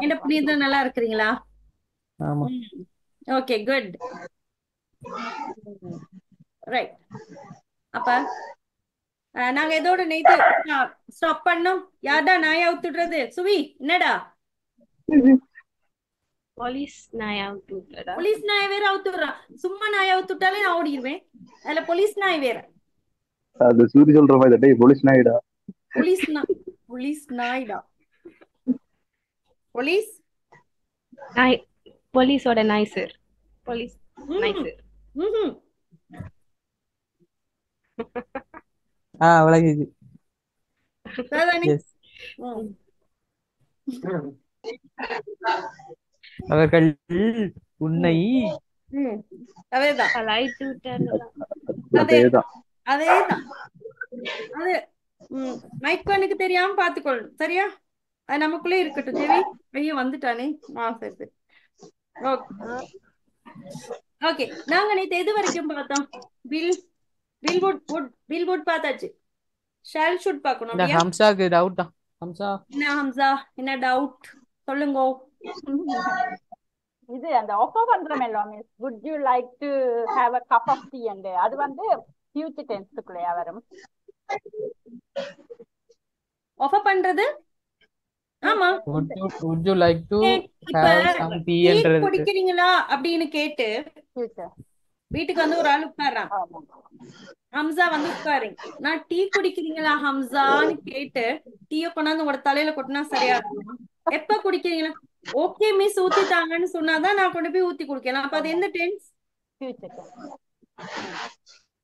என்ன புரியுது? நல்லா இருக்கிறீங்களா? ஆமா. Okay, good. ரைட். அப்ப நாங்க எதோட நேத்து ஸ்டாப் பண்ணோம்? யார்டா நாயை அவுத்துடுறது? சுவி, என்னடா போலீஸ் நாய் அவுத்து விட்டுறா. போலீஸ் நாயை வேற அவுத்துடுறான். சும்மா நாயை அவுத்துட்டாலே நான் ஓடிடுவேன். அதுல போலீஸ் நாய் வேற. அது சூரி சொல்ற மாதிரி டேய் போலீஸ் நாயிடா. போலீஸ் நாய்டா. போலீஸ் நாய் போலீஸோட நாய் சார். போலீஸ் நாய் சார். ம்ஹும். விளங்குது. சரிதானே? எஸ். ம். அவர்கள் உன்னை ம். அதேதான் கலாய்த்து விட்டார்களா? அதேதான். அதேதான் அது. மைக்கனுக்கு தெரியாம பாத்துக்கொள்ளணும். சரியா? அது நமக்குள்ளே இருக்கட்டும். தேவி, ஐயோ வந்துட்டானே. சரி சரி. ஓகே, நாங்க நேத்து எது வரைக்கும் பார்த்தோம்? பில்வுட் பார்த்தாச்சு. ஷால் ஷுட் பார்க்கணும். இந்த அப்படியா? ஹம்சாக்கு டவுட்டா? ஹம்சா என்ன ஹம்சா, என்ன டவுட் சொல்லுங்க. இது அந்த ஆஃபர் பண்றோமேலோ miss, would you like to have a cup of tea and அது வந்து ஃபியூச்சர் டென்ஸ்க்குள்ளேயா வரும்? ஆஃபர் பண்றது? ஆமா. would you like to இப்ப have some tea டீ என்றது. குடிக்கிறீங்களா அப்படின்னு கேட்டு ஃபியூச்சர். வீட்டுக்கு வந்து ஒரு ஆள் உட்கார்றான். ஹம்சா வந்து உட்காருங்க. நான் டீ குடிக்கிறீங்களா ஹம்சான்னு கேட்டு டீயை கொண்டாந்து உங்களோட தலையில கொட்டினா சரியா இருக்கும்? எப்ப குடிக்கிறீங்களா? ஓகே மிஸ் ஊத்திட்டாங்கன்னு சொன்னாதான் நான் கொண்டு போய் ஊத்தி குடிக்கலாம். அப்ப அது எந்த டென்ஸ்? ஃபியூச்சர்.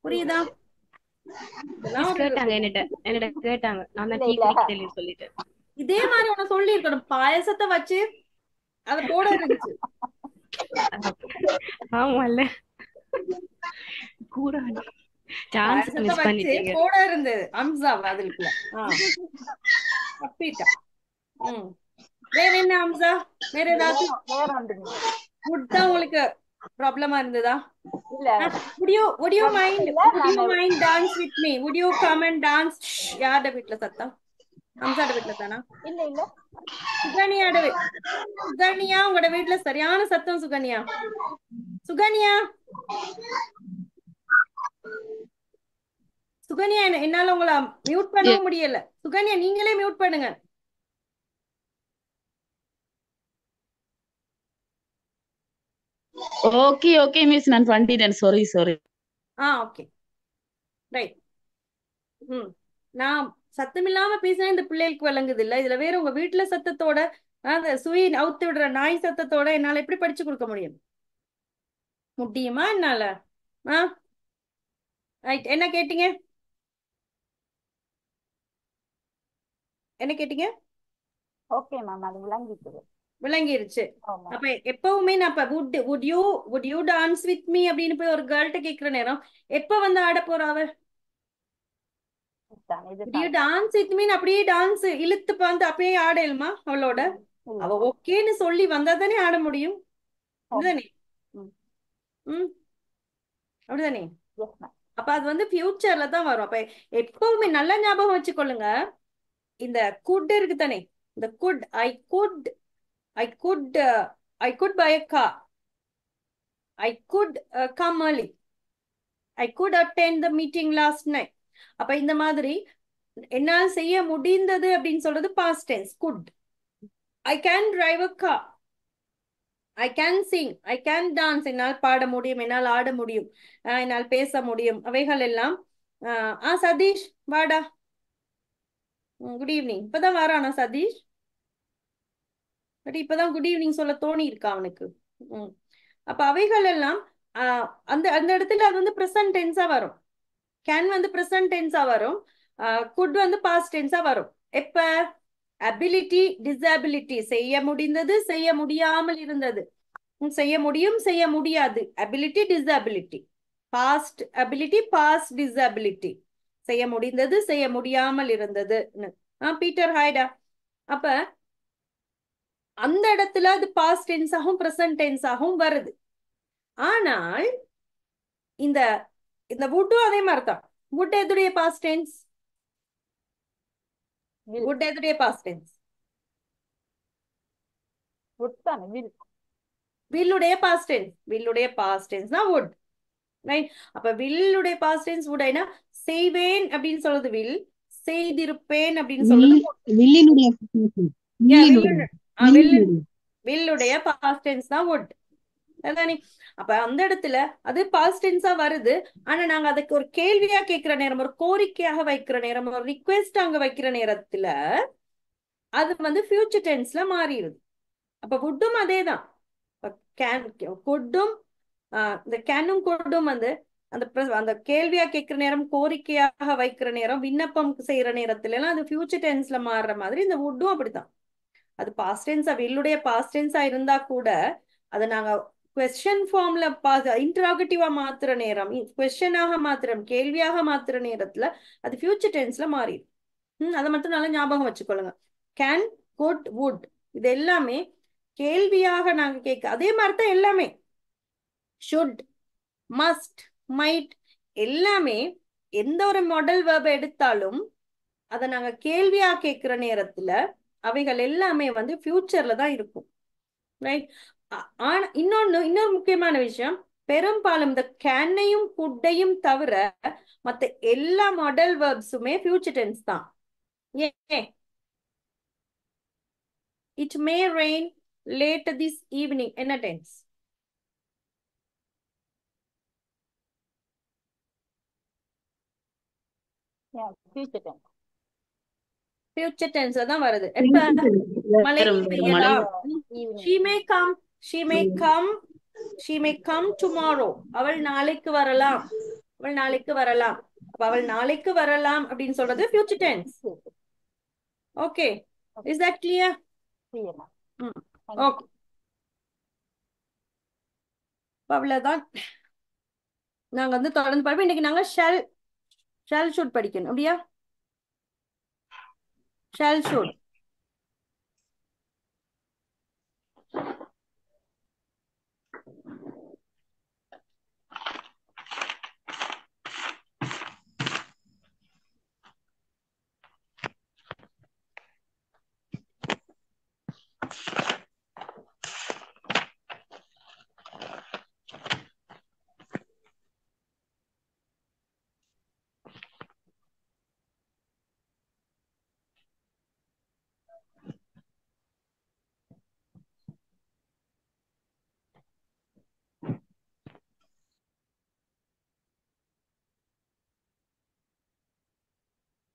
புரியுதா? கேட்டாங்க என்னிட்ட கேட்டாங்க. நான் தான் டீ குடிக்கலன்னு சொல்லிட்டேன். இதே மாதிரி உன சொல்லி இருக்கணும். பாயசத்தை வச்சு அத போட இருந்துச்சு. ஆமால கூட சான்ஸ் மிஸ் பண்ணிட்டீங்க. போட இருந்தது ஹம்சா அதுக்குள்ள. தப்பிட்டா. வேற என்ன ஹம்சா? வேற ஏதாவது ஃபுட் தான் உங்களுக்கு ப்ராப்ளமா இருந்ததா? இல்ல. would you mind dance with me? would you come and dance? யாரோட வீட்ல சத்தம்? ஹம்சாட வீட்ல தானா? இல்ல இல்ல, சுகன்யாட. சுகன்யா, உங்களோட வீட்ல சரியான சத்தம். சுகன்யா சுகன்யா, என்னால உங்களை மியூட் பண்ணவும் முடியல. சுகன்யா, நீங்களே மியூட் பண்ணுங்க. ஓகே மிஸ், நான் பண்ணிட்டேன். சாரி. Okay, right. நான் சத்தம் இல்லாம பேசினா இந்த பிள்ளைகளுக்கு விளங்குது இல்ல. இதுல வேற உங்க வீட்டுல சத்தத்தோட அந்த சுய அவுத்து விடுற நாய் சத்தத்தோட என்னால எப்படி படிச்சு கொடுக்க முடியுமா என்னால? ரைட். என்ன கேட்டீங்க? ஓகே மேம், அது விளங்கிருச்சு. அப்ப எப்பவுமே நான் would you dance with me அப்படின்னு போய் ஒரு கேர்ள்கிட்ட கேக்குற நேரம் எப்ப வந்து ஆட போறாவ? would you dance with me அப்படியே டான்ஸ் இழுத்து வந்து அப்படியே ஆடலுமா அவளோட? அவ ஓகேன்னு சொல்லி வந்தா தானே ஆட முடியும். அப்படிதானே? அப்படிதானே? அப்ப அது வந்து ஃபியூச்சர்ல தான் வரும். அப்ப எப்பவுமே நல்ல ஞாபகம் வச்சுக்கொள்ளுங்க. இந்த குட் இருக்கு தானே, இந்த good I could buy a car. I could come early. I could attend the meeting last night. அப்ப இந்த மாதிரி என்னால் செய்ய முடிந்தது அப்படின்னு சொல்றது past tense could. I can drive a car. I can sing. I can dance. என்னால் பாட முடியும், என்னால் ஆட முடியும், என்னால் பேச முடியும். அவைகள் எல்லாம் சதீஷ் வாடா. Good evening. இப்பதான் வரானா சதீஷ்? இப்பதான் குட் ஈவினிங் சொல்ல தோணி இருக்கா அவனுக்கு. அப்ப அவைகள் எல்லாம் அந்த அந்த இடத்துல அது வந்து பிரசன்ட் டென்ஸா வரும். கேன் வந்து பிரசன்ட் டென்ஸா வரும். குட் வந்து பாஸ்ட் டென்ஸா வரும். எப்ப? அபிலிட்டி, டிசபிலிட்டி, செய்ய முடிந்தது, செய்ய முடியாமல் இருந்தது, செய்ய முடியும், செய்ய முடியாது. Ability, disability. Past ability, past disability. செய்ய முடிந்தது, செய்ய முடியாமல் இருந்தது. பீட்டர் ஹாய்டா. அப்ப அந்த இடத்துல அது பாஸ்ட் டென்ஸ் ஆகும், பிரசன்ட் டென்ஸ் ஆகும் வருது. ஆனால் இந்த இந்த வுட்டும் அதே மாதிரிதான். வுட் எதுடைய பாஸ்ட் டென்ஸ்? வுட் எதுடைய பாஸ்ட் டென்ஸ்? wood தானே will. வில்லுடைய பாஸ்ட் டென்ஸ், வில்லுடைய பாஸ்ட் டென்ஸ்னா would, ரைட்? அப்ப வில்லுடைய பாஸ்ட் டென்ஸ் would ஐனா செய்வேன் அப்படின்னு சொல்றது வில், செய்திருப்பேன் அப்படின்னு சொல்றது would. வில்லினுடைய Yeah, வில்லினுடைய வில்லுடைய பாஸ்ட் டென்ஸ் தான் would. அதானே? அப்ப அந்த இடத்துல அது பாஸ்ட் டென்ஸா வருது. ஆனா நாங்க அதுக்கு ஒரு கேள்வியா கேட்கிற நேரம், ஒரு கோரிக்கையாக வைக்கிற நேரம், ஒரு ரிக்வெஸ்ட் அங்க வைக்கிற நேரத்துல அது வந்து ஃபியூச்சர் டென்ஸ்ல மாறிடுது. அப்ப வுட்டும் அதேதான். கொட்டும் இந்த கேனும் கொட்டும் வந்து அந்த கேள்வியா கேட்கிற நேரம், கோரிக்கையாக வைக்கிற நேரம், விண்ணப்பம் செய்யற நேரத்துல எல்லாம் அது ஃபியூச்சர் டென்ஸ்ல மாறுற மாதிரி இந்த வுட்டும் அப்படித்தான். அது பாஸ்ட் டென்ஸா, வில்லுடைய பாஸ்ட் டென்ஸா இருந்தா கூட அதை நாங்க கொஸ்டின் ஃபார்ம்ல இன்டராகட்டிவா மாத்துற நேரம், கொஸ்டினாக மாத்துறோம், கேள்வியாக மாத்துற நேரத்துல அது ஃபியூச்சர் டென்ஸ்ல மாறிடும். அதை மட்டும் நல்லா ஞாபகம் வச்சுக்கொள்ளுங்க. கேன், குட், வுட் இது எல்லாமே கேள்வியாக நாங்க கேட்க, அதே மாதிரிதான் எல்லாமே ஷுட், மஸ்ட், மைட் எல்லாமே எந்த ஒரு மாடல் வெர்ப் எடுத்தாலும் அதை நாங்க கேள்வியா கேட்கிற நேரத்துல அவைகள் எல்லாமே வந்து ஃபியூச்சர்ல தான் இருக்கும், ரைட்? ஆனா இன்னொரு முக்கியமான விஷயம், பெரும்பாலும் இந்த கேனையும் குட்டையும் தவிர மத்த எல்லா மாடல் வெர்ப்ஸுமே ஃபியூச்சர் டென்ஸ் தான். ஏன்? It may rain late this evening என்ன tense? Yeah, future tense. Future டென்ஸ்ல தான் வருது. எப்ப மழை பெய்யலாம், she may come, she may come, she may come tomorrow, அவள் நாளைக்கு வரலாம், அவள் நாளைக்கு வரலாம். அப்ப அவள் நாளைக்கு வரலாம் அப்படின்னு சொல்றது future tense. Okay, is that clear? Clear, ma'am. Thank you. Okay, அவ்வளவுதான். நாங்க வந்து தொடர்ந்து படிப்போம். இன்னைக்கு நாங்க ஷால் ஷுட் படிக்கணும், அப்படியா? Shawl should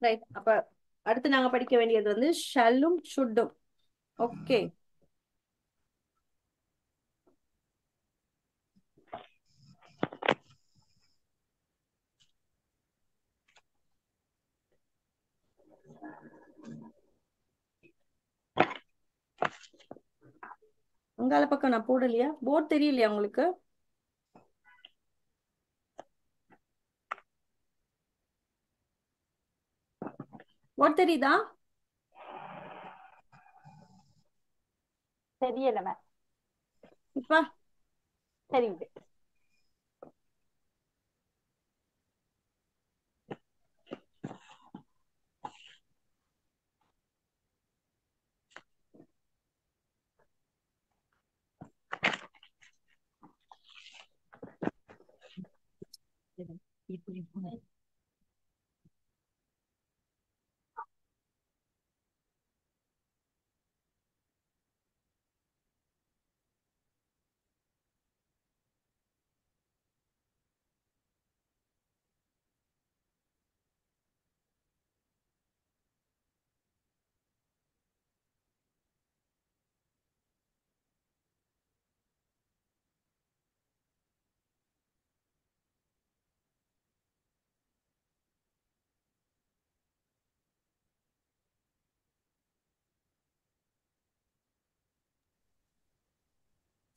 right. அப்ப அடுத்து நாங்க படிக்க வேண்டியது வந்து ஷல்லும் ஷுட்டும். ஓகே, உங்கால பக்கம் நான் போடலையா? போர்ட் தெரியலையா உங்களுக்கு? போர்ட் தெரியுதா? தெரியல மேம். இப்ப தெரியுது.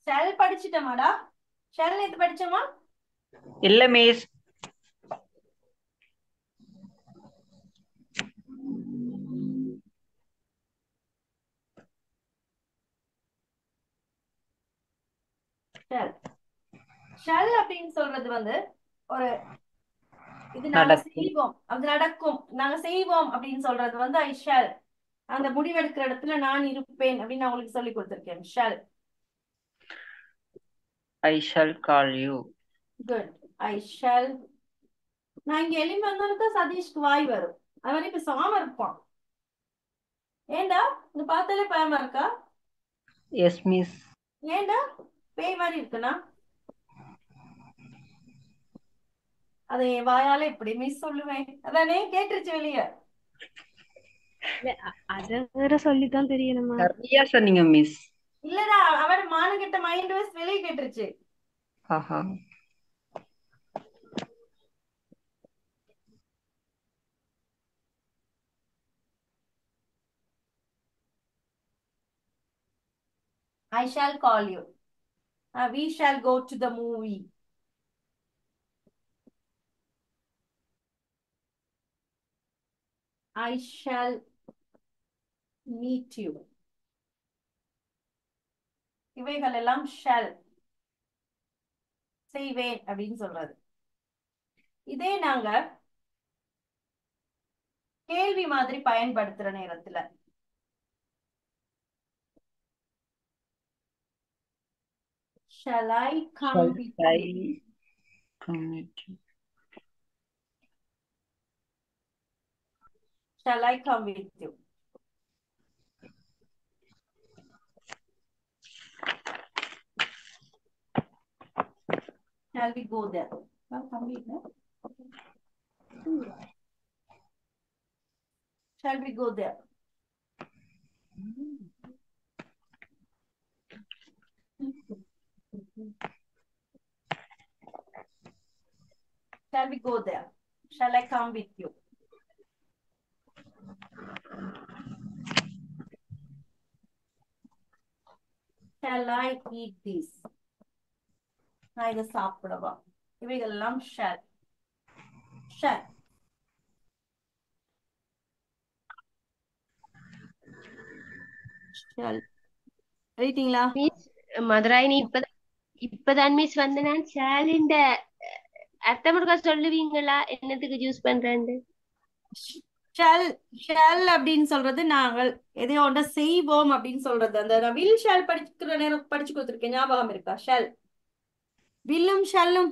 ஷல் படிச்சுட்டோமாடா? ஷல் நேத்து படிச்சோமா? இல்ல மிஸ். ஷல் ஷல் அப்படின்னு சொல்றது வந்து ஒரு இது நாங்க நடக்கும். செய்வோம், அது நடக்கும், நாங்க செய்வோம் அப்படின்னு சொல்றது வந்து ஐ ஷல். அந்த முடிவெடுக்கிற இடத்துல நான் இருப்பேன் அப்படின்னு நான் உங்களுக்கு சொல்லி கொடுத்திருக்கேன். Shall. I shall call you. Good. I shall. நான் இங்க எலிமை வந்தோன்னு சதீஷ்க்கு வாய் வரும். அது மாதிரி பேசாம இருப்பான். ஏண்டா இந்த பார்த்தாலே பயமா இருக்கா? Yes, miss. ஏண்டா பேய் மாதிரி இருக்குண்ணா? அதை என் வாயால இப்படி மிஸ் சொல்லுவேன். அதானே கேட்டுருச்சு வெளிய. அத வேற சொல்லித்தான் தெரியணுமா? சரியா சொன்னீங்க மிஸ். இல்லடா அவன் மானகெட்ட மைண்ட் வாய்ஸ் வெளிய கேட்டுருச்சு. ஆஹா. I shall call you. We shall go to the movie. I shall meet you. இவைகள் எல்லாம் shall செய்வேன் அப்படின்னு சொல்றது. இதே நாங்க கேள்வி மாதிரி பயன்படுத்துற நேரத்துல shall I come with you? I come with you. Shall I come with you? Shall we go there? Well, come with me. Shall we go there? Shall we go there? Shall I come with you? Shall I eat this? நான் இதை சாப்பிடவா? இவைகள் எல்லாம் shall. Shall. Shall. எழுதிட்டீங்களா? Miss மதுராயினி இப்பதான் miss வந்து நான் ஷாலிண்ட அர்த்தம் இருக்கா சொல்லுவீங்களா என்னத்துக்கு யூஸ் பண்றேன்னு? ஷால். ஷால் அப்படின்னு சொல்றது நாங்கள் எதையோ ஒன்றை செய்வோம் அப்படின்னு சொல்றது. அந்த நான் வில் ஷால் படிக்கிற நேரம் படிச்சு கொடுத்துருக்கேன், ஞாபகம் இருக்கா? ஷால். வில்லும் ஷல்லும்.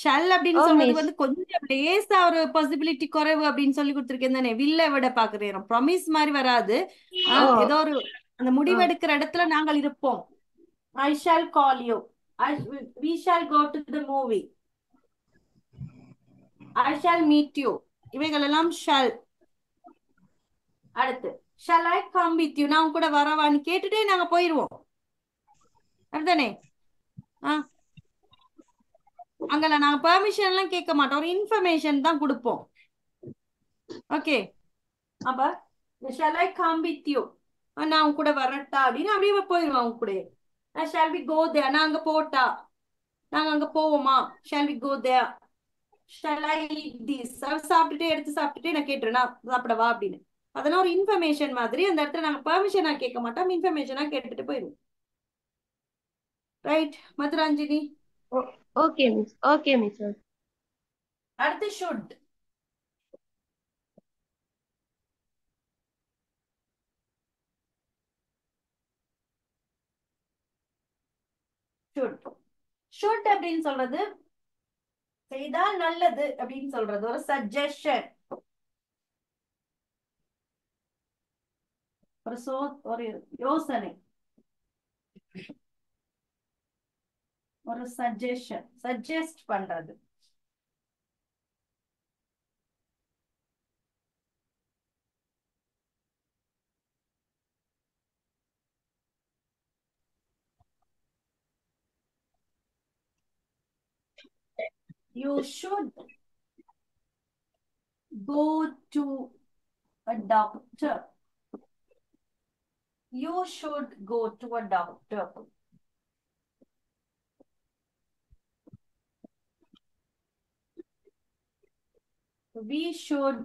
ஷல் அப்படின்னு சொல்றது வந்து கொஞ்சம் லேசா ஒரு பாசிபிலிட்டி குறைவு அப்படின்னு சொல்லி கொடுத்துருக்கேன் தானே. வில்ல விட பாக்குற நேரம் ப்ராமிஸ் மாதிரி வராது. ஏதோ ஒரு அந்த முடிவெடுக்கிற இடத்துல நாங்கள் இருப்போம். I shall call you. We shall go to the movie. I shall meet you. இவைகள் எல்லாம் shall. அடுத்து shall I come with you? நான் கூட வரவான்னு கேட்டுட்டே நாங்க போயிருவோம். அப்படிதானே? அங்கல நாங்க பெர்மிஷன் எல்லாம் கேட்க மாட்டோம், ஒரு இன்ஃபர்மேஷன் தான் கொடுப்போம். ஓகே. அப்ப shall I come with you? நான் கூட வரட்டா அப்படின்னு அப்படியே போயிருவோம் அவங்க கூட. shall we go there? நான் அங்க போட்டா நாங்க அங்க போவோமா? shall we go there? shall I eat this? சாப்பிட்டுட்டே எடுத்து சாப்பிட்டுட்டே நான் கேட்டுறேன் சாப்பிடவா அப்படின்னு. அதெல்லாம் ஒரு இன்ஃபர்மேஷன் மாதிரி. அந்த இடத்துல நாங்க பெர்மிஷனா கேட்க மாட்டோம், இன்ஃபர்மேஷனா கேட்டுட்டு போயிருவோம். Right Madhuranjini? Okay miss. Okay miss. அடுத்து should. should. should அப்படின்னு சொல்றது செய்தால் நல்லது அப்படின்னு சொல்றது, ஒரு சஜஷன், ஒரு யோசனை, ஒரு சஜஷன், சஜஸ்ட் பண்றது. You should go to a doctor. You should go to a doctor. We should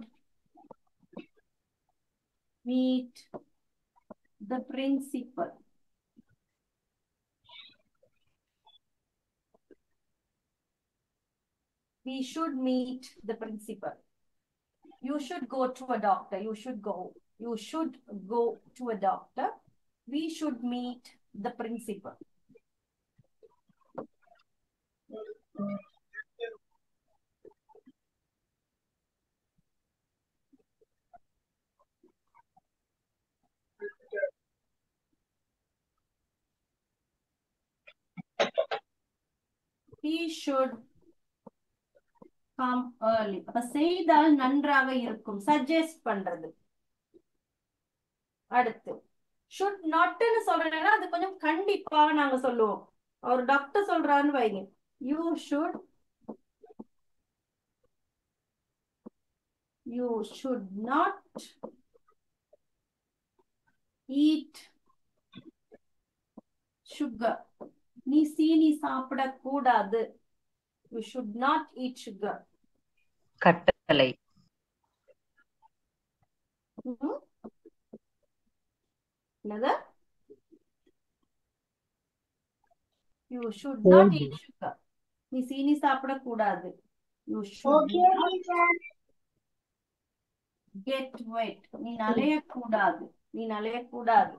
meet the principal. We should meet the principal. You should go to a doctor. You should go. You should go to a doctor. We should meet the principal. He should come early. அப்ப செய்தால் நன்றாக இருக்கும். Suggest பண்றது. அடுத்து should notன்னு சொல்றேன்னா அது கொஞ்சம் கண்டிப்பா நாங்க சொல்லுவோம். ஒரு டாக்டர் சொல்றான்னு வைங்க. You should not eat sugar. நீ சீனி சாப்பிடக்கூடாது. You should not eat sugar. கட்டளை. என்னது? You should not eat sugar. நீ சீனி சாப்பிடக்கூடாது. You should not get wet. நீ நனையக்கூடாது. நீ நனையக்கூடாது.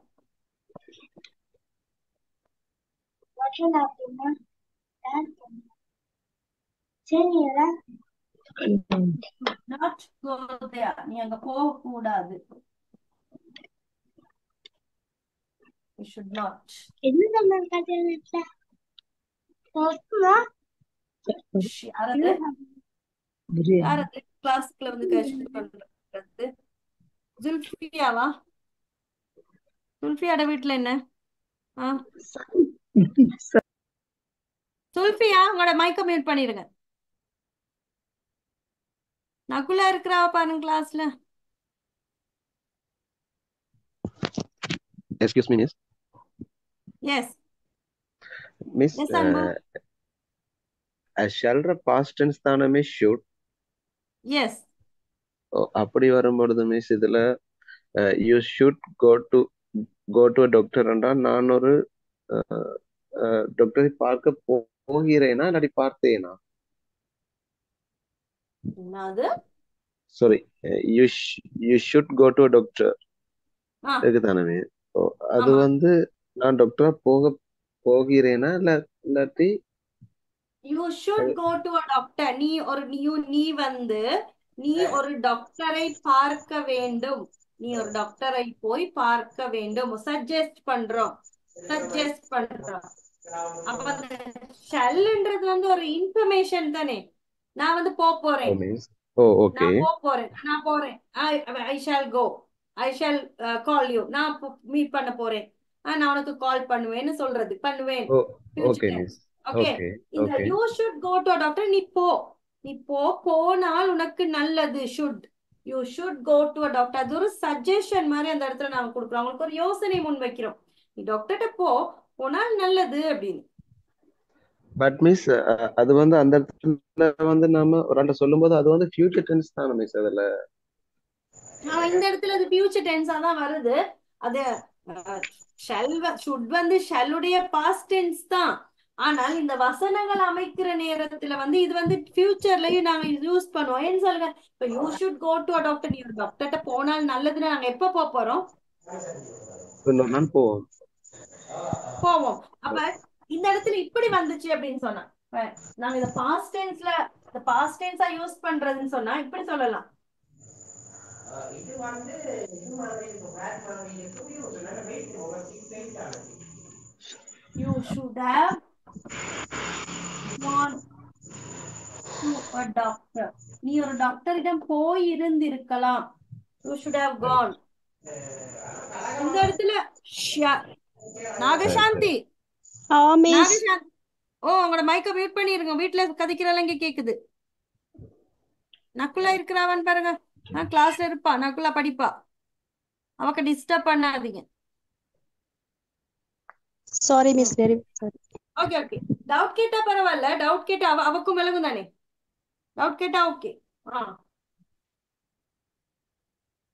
Not go there. நீ அங்க போகக்கூடாது. You should not. யாரது கிளாஸ்க்குள்ள வந்து கஷ்டம் பண்றது? ஜுல்ஃபியாவா? ஜுல்ஃபியாட வீட்டுல என்ன? சுல்ஃபியா உங்களோட மைக்க மியூட் பண்ணிருங்க. நகுலா இருக்கிறாவ பாருங்க கிளாஸ்ல. Excuse me, Miss. Yes. Miss, Yes, Anbu. shall past tense தானே மிஸ் should? Yes. அப்படி வரும்பொழுது மிஸ் இதுல you should go to a doctor என்றால் நான் ஒரு டாக்டரை பார்க்க போகிறேனா இல்லாட்டி பார்த்தேனா? என்னது? Sorry, you should go to a doctor. இருக்குதானே? அது வந்து நான் டாக்டரா போகிறேனா இல்லாட்டி You should go to a doctor. நீ வந்து நீ ஒரு டாக்டரை பார்க்க வேண்டும். நீ ஒரு டாக்டரை போய் பார்க்க வேண்டும். சஜஸ்ட் பண்றோம். அப்ப அந்த ஷல்ன்றது வந்து ஒரு இன்ஃபர்மேஷன் தானே. நான் வந்து போறேன். நான் போறேன். I shall go. I shall call you. நான் மீட் பண்ண போறேன். நான் உனக்கு கால் பண்ணுவேன்னு சொல்றது. பண்ணுவேன். Okay, miss. Okay. இந்த you should go to a doctor. நீ போனால் உனக்கு நல்லது. You should go to a doctor. அது ஒரு சஜஷன் மாதிரி அந்த இடத்துல நாங்க கொடுக்குறோம். அவங்களுக்கு ஒரு யோசனை முன் வைக்கிறோம். நீ டாக்டர்கிட்ட போனால் நல்லது அப்படின்னு. பட் மிஸ் அது வந்து அந்த இடத்துல வந்து நாம ஒரு சொல்லும் போது அது வந்து ஃபியூச்சர் டென்ஸ் தான் மிஸ். அதுல இந்த இடத்துல அது ஃபியூச்சர் டென்ஸா தான் வருது. அது should வந்து ஷல்லுடைய பாஸ்ட் டென்ஸ் தான். ஆனால் இந்த வசனங்கள் அமைக்கிற நேரத்துல வந்து இது வந்து ஃபியூச்சர்லயும் நாங்க யூஸ் பண்ணுவோம். ஏன்னு சொல்லுங்க, இப்ப you should go to a doctor. நீ ஒரு டாக்டர்கிட்ட போனால் நல்லதுன்னு நாங்க எப்ப போறோம்? போவோம். அப்ப இந்த இடத்துல இப்படி வந்துச்சு அப்படின்னு சொன்னா நாங்க இந்த பாஸ்ட் டென்ஸா யூஸ் பண்றதுன்னு சொன்னா இப்படி சொல்லலாம். You should have gone to a doctor. நீ ஒரு டாக்டரிடம் போய் இருந்திருக்கலாம். You should have gone. இந்த இடத்துல நாகசாந்தி. உங்களோட மைக்க மியூட் பண்ணிருங்க. வீட்டுல கதைக்கிறதெல்லாம் இங்க கேக்குது. நக்குலா இருக்கிறாவான்னு பாருங்க. கிளாஸ்ல இருப்பா. நக்குலா படிப்பா. அவக்கு டிஸ்டர்ப் பண்ணாதீங்க. Sorry miss, very sorry. Okay. Doubt கேட்டா பரவாயில்ல. டவுட் கேட்டா அவக்கும் விளங்கும் தானே. டவுட் கேட்டா ஓகே.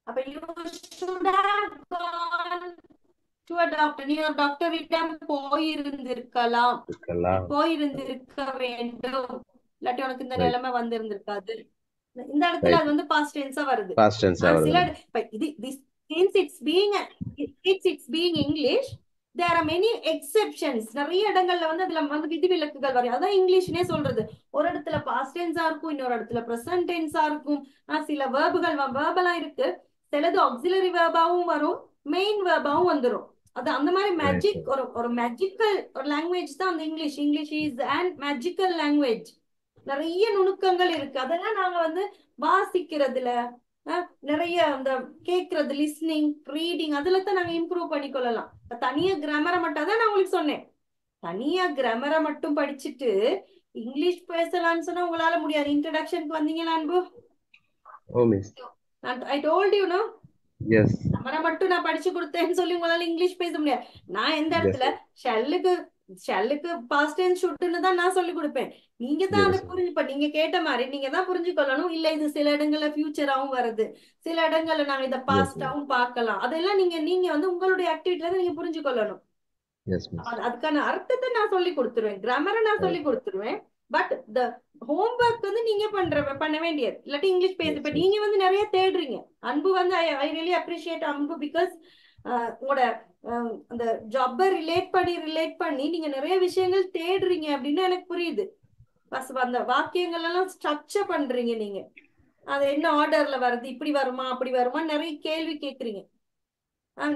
அப்ப you should have gone to a doctor. நீ ஒரு டாக்டரிடம் போயிருந்திருக்கலாம். போயிருந்திருக்க வேண்டும். இல்லாட்டி உனக்கு இந்த நிலைமை வந்திருந்திருக்காது. இந்த இடத்துல அது வந்து பாஸ்ட் டென்ஸா வருது. சில since it's being English, there are many exceptions. நிறைய இடங்கள்ல வந்து அதுல வந்து விதிவிலக்குகள் வரும். அதான் இங்கிலீஷ்னே சொல்றது. ஒரு இடத்துல past tense ஆ இருக்கும், இன்னொரு இடத்துல present tense ஆ இருக்கும். சில வேர்பலா இருக்கு, சிலது auxiliary verb-ஆவும் வரும், மெயின் verb-ஆவும் வந்துரும். அது அந்த மாதிரி மேஜிக் ஒரு மேஜிக்கல் ஒரு லாங்குவேஜ் தான் அந்த English. English is and magical language. நிறைய நுணுக்கங்கள் இருக்கு. அதெல்லாம் நாங்க வந்து வாசிக்கிறதுல நிறைய அந்த கேட்கறது, லிஸ்னிங், ரீடிங், அதுல தான் நாங்க இம்ப்ரூவ் பண்ணிக்கொள்ளலாம். தனியா கிராமரை மட்டும் தான் நான் உங்களுக்கு சொன்னேன். தனியா கிராமரை மட்டும் படிச்சுட்டு இங்கிலீஷ் பேசலாம்னு சொன்னா உங்களால முடியாது. இன்ட்ரடக்ஷனுக்கு வந்தீங்களா Anbu? Oh miss. I told you, no? Yes. கிராமரை மட்டும் நான் படிச்சு கொடுத்தேன்னு சொல்லி உங்களால இங்கிலீஷ் பேச முடியாது. நான் எந்த இடத்துல ஷெல்லுக்கு பாஸ்ட் டென்ஸ் ஷுட்னு தான் நான் சொல்லி கொடுப்பேன். நீங்க தான் அதை புரிஞ்சுப்ப, நீங்க கேட்ட மாதிரி நீங்க தான் புரிஞ்சுக்கொள்ளணும். இல்ல இது சில இடங்கள்ல ஃபியூச்சராவும் வருது, சில இடங்கள்ல நாங்க இதை பாஸ்டாவும் பார்க்கலாம். அதெல்லாம் நீங்க வந்து உங்களுடைய ஆக்டிவிட்டில நீங்க புரிஞ்சுக்கொள்ளணும். அதுக்கான அர்த்தத்தை நான் சொல்லி கொடுத்துருவேன், கிராமரை நான் சொல்லி கொடுத்துருவேன். பட் த ஹோம்ஒர்க் வந்து நீங்க பண்ண வேண்டியது. இல்லாட்டி இங்கிலீஷ் பேச இப்ப நீங்க வந்து நிறைய தேடுறீங்க. அன்பு வந்து ஐ ரியலி அப்ரிஷியேட் அன்பு, பிகாஸ் உங்களோட அந்த ஜாப்பை ரிலேட் பண்ணி நீங்க நிறைய விஷயங்கள் தேடுறீங்க அப்படின்னு எனக்கு புரியுது. அந்த வாக்கியங்கள் எல்லாம் ஸ்ட்ரக்சர் பண்றீங்க நீங்க. அது என்ன ஆர்டர்ல வருது, இப்படி வருமா அப்படி வருமா நிறைய கேள்வி கேக்குறீங்க.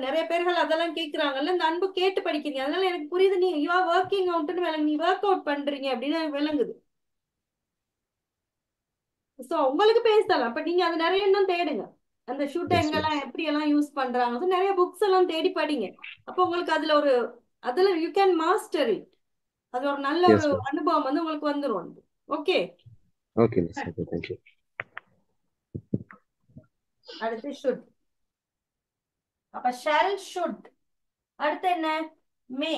நிறைய பேர்கள் அதெல்லாம் கேக்குறாங்கல்ல, இந்த அன்பு கேட்டு படிக்கிறீங்க. அதனால எனக்கு புரியுது, நீ யூ ஆர் ஒர்க்கிங் அவுட்னு நீ ஒர்க் அவுட் பண்றீங்க அப்படின்னு எனக்கு விளங்குது. சோ உங்களுக்கு பேசலாம். அப்ப நீங்க அது நிறைய இன்னும் தேடுங்க. அந்த ஷூட் எங்கெல்லாம் எப்படி எல்லாம் யூஸ் பண்றாங்க, நிறைய புக்ஸ் எல்லாம் தேடி படிங்க. அப்ப உங்களுக்கு அதுல யூ கேன் மாஸ்டர் இட். அது ஒரு நல்ல ஒரு அனுபவம் வந்து உங்களுக்கு வந்துரும். Okay okay miss. Okay, thank you. அடுத்து ஷுட். அப்ப ஷால், ஷுட். அடுத்து என்ன? மே.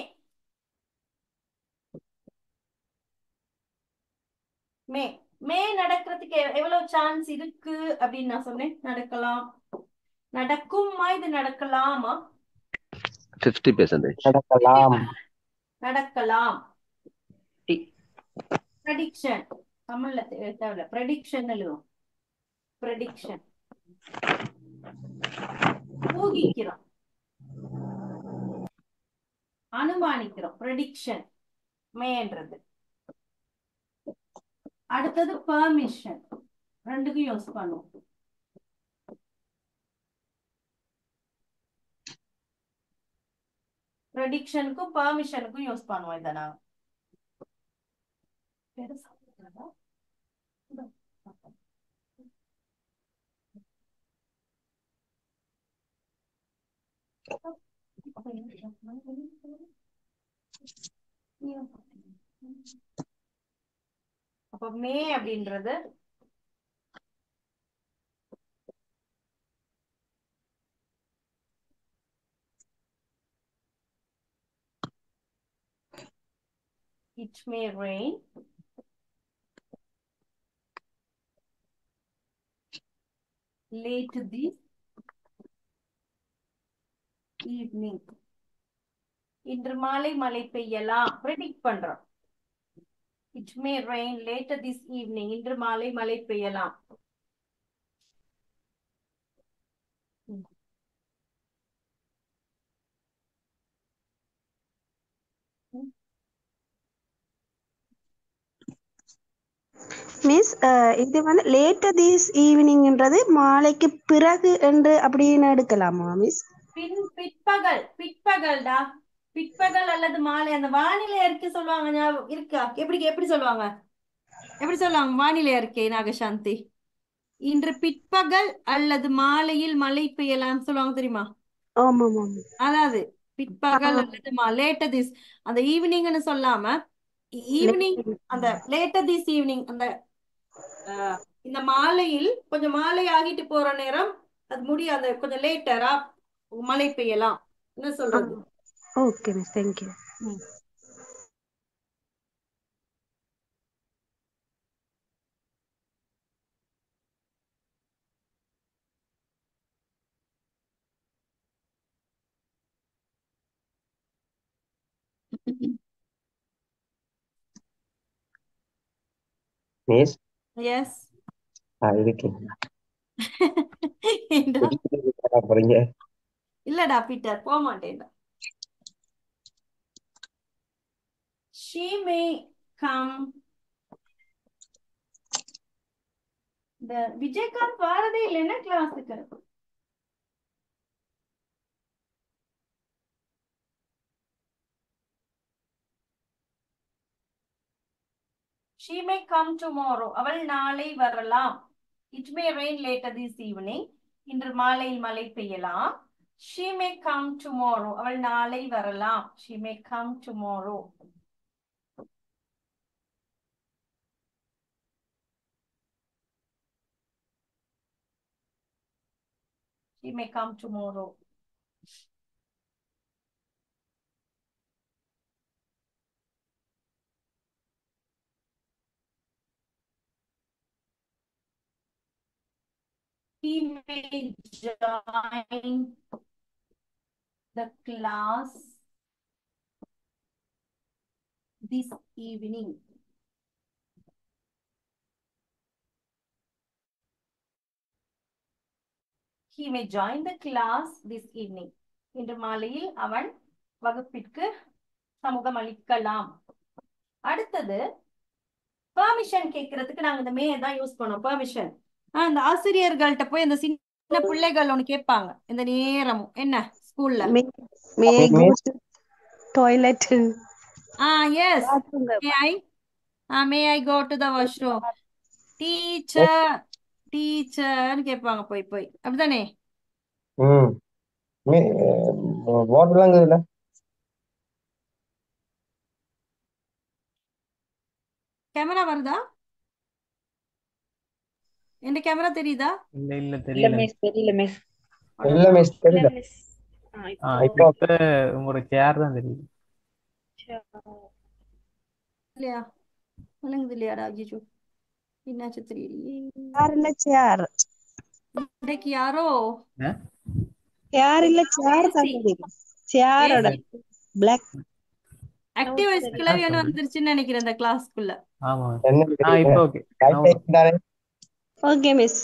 மே மே நடக்கிறதுக்கு எவ்வளவு சான்ஸ் இருக்கு அப்படின்னு நான் சொன்னேன். நடக்குமா? இது நடக்கலாமா? 50%. நடக்கலாம். ப்ரெடிக்ஷன். தமிழ்ல தேவையில்ல, ப்ரெடிக்ஷன் எழுதுவோம். ப்ரெடிக்ஷன் ஊகிக்கிறோம், அனுமானிக்கிறோம். ப்ரெடிக்ஷன் மேன்றது. அடுத்தது பெர்மிஷன். ரெண்டுக்கும் யூஸ் பண்ணுவோம். ப்ரெடிக்ஷனுக்கும் பெர்மிஷனுக்கும் யூஸ் பண்ணுவோம். இதை நான் அப்ப மே அப்படின்றது it may rain late this evening. இன்று மாலை மழை பெய்யலாம். ப்ரெடிக்ட் பண்றோம். It may rain later this evening. இன்று மாலை மழை பெய்யலாம். மிஸ், இது வந்து லேட்டர் திஸ் ஈவினிங்ன்றது மாலைக்கு பிறகு என்று அப்படின்னு எடுக்கலாமா மிஸ்? பிற்பகல்டா. பிற்பகல் அல்லது மாலை. அந்த வானிலை அறிக்கை சொல்லுவாங்க, இருக்கா? எப்படி சொல்லுவாங்க வானிலை அறிக்கை நாகசாந்தி? இன்று பிற்பகல் அல்லது மாலையில் மழை பெய்யலாம் சொல்லுவாங்க, தெரியுமா? அதாவது பிற்பகல் அல்லது லேட்டர் திஸ், அந்த ஈவினிங்னு சொல்லாம ஈவினிங், அந்த லேட்டர் திஸ் ஈவினிங், அந்த இந்த மாலையில் கொஞ்சம் மாலை ஆகிட்டு போற நேரம், அது அந்த கொஞ்சம் லேட்டரா மழை பெய்யலாம் என்ன சொல்றது? Okay miss, thank you. Miss, yes இருக்கீங்களா? போறீங்க இல்லடா பீட்டர் போக மாட்டேன்டா. She may come. இந்த விஜயகாந்த் வாரதே இல்லைன்னா கிளாஸுக்கு. She may come tomorrow. அவள் நாளை வரலாம். It may rain later this evening. இன்று மாலையில் மழை பெய்யலாம். She may come tomorrow. அவள் நாளை வரலாம். She may come tomorrow. She may come tomorrow. He may join the class this evening. He may join the class this evening. இன்று மாலையில் அவன் வகுப்பிற்கு சமூகம் அளிக்கலாம். அடுத்தது பெர்மிஷன் கேட்கறதுக்கு நாங்க இந்த மே தான் யூஸ் பண்ணோம். பெர்மிஷன் அந்த ஆசிரியர்கள்ட்ட போய் அந்த சின்ன பிள்ளைகள் ஒண்ணு கேட்பாங்க இந்த நேரமும் என்ன ஸ்கூல்ல. May I go to toilet? Yes. May I go to the washroom? Teacher கேட்பாங்க போய் போய் அப்படிதானே. கேமரா வருதா? எந்த கேமரா தெரியுதா? இல்ல இல்ல இல்ல தெரியல. மிஸ் தெரியல மிஸ். இல்ல மிஸ். இப்போ உங்களோட சேர் தான் தெரியுது. இல்லையா? விளங்குது இல்லையாடா? ஐயோ என்னாச்சு தெரியலையே. யாருல சேர்? இன்னைக்கு யாரோ சேர் இல்ல சேர் தந்தது. சேரோட black ஆக்டிவ் வாய்ஸ் கிளவி ஒன்று வந்துருச்சுன்னு நினைக்கிறேன் இந்த கிளாஸ்க்குள்ள. ஆமா. இப்போ ஓகே. Okay miss.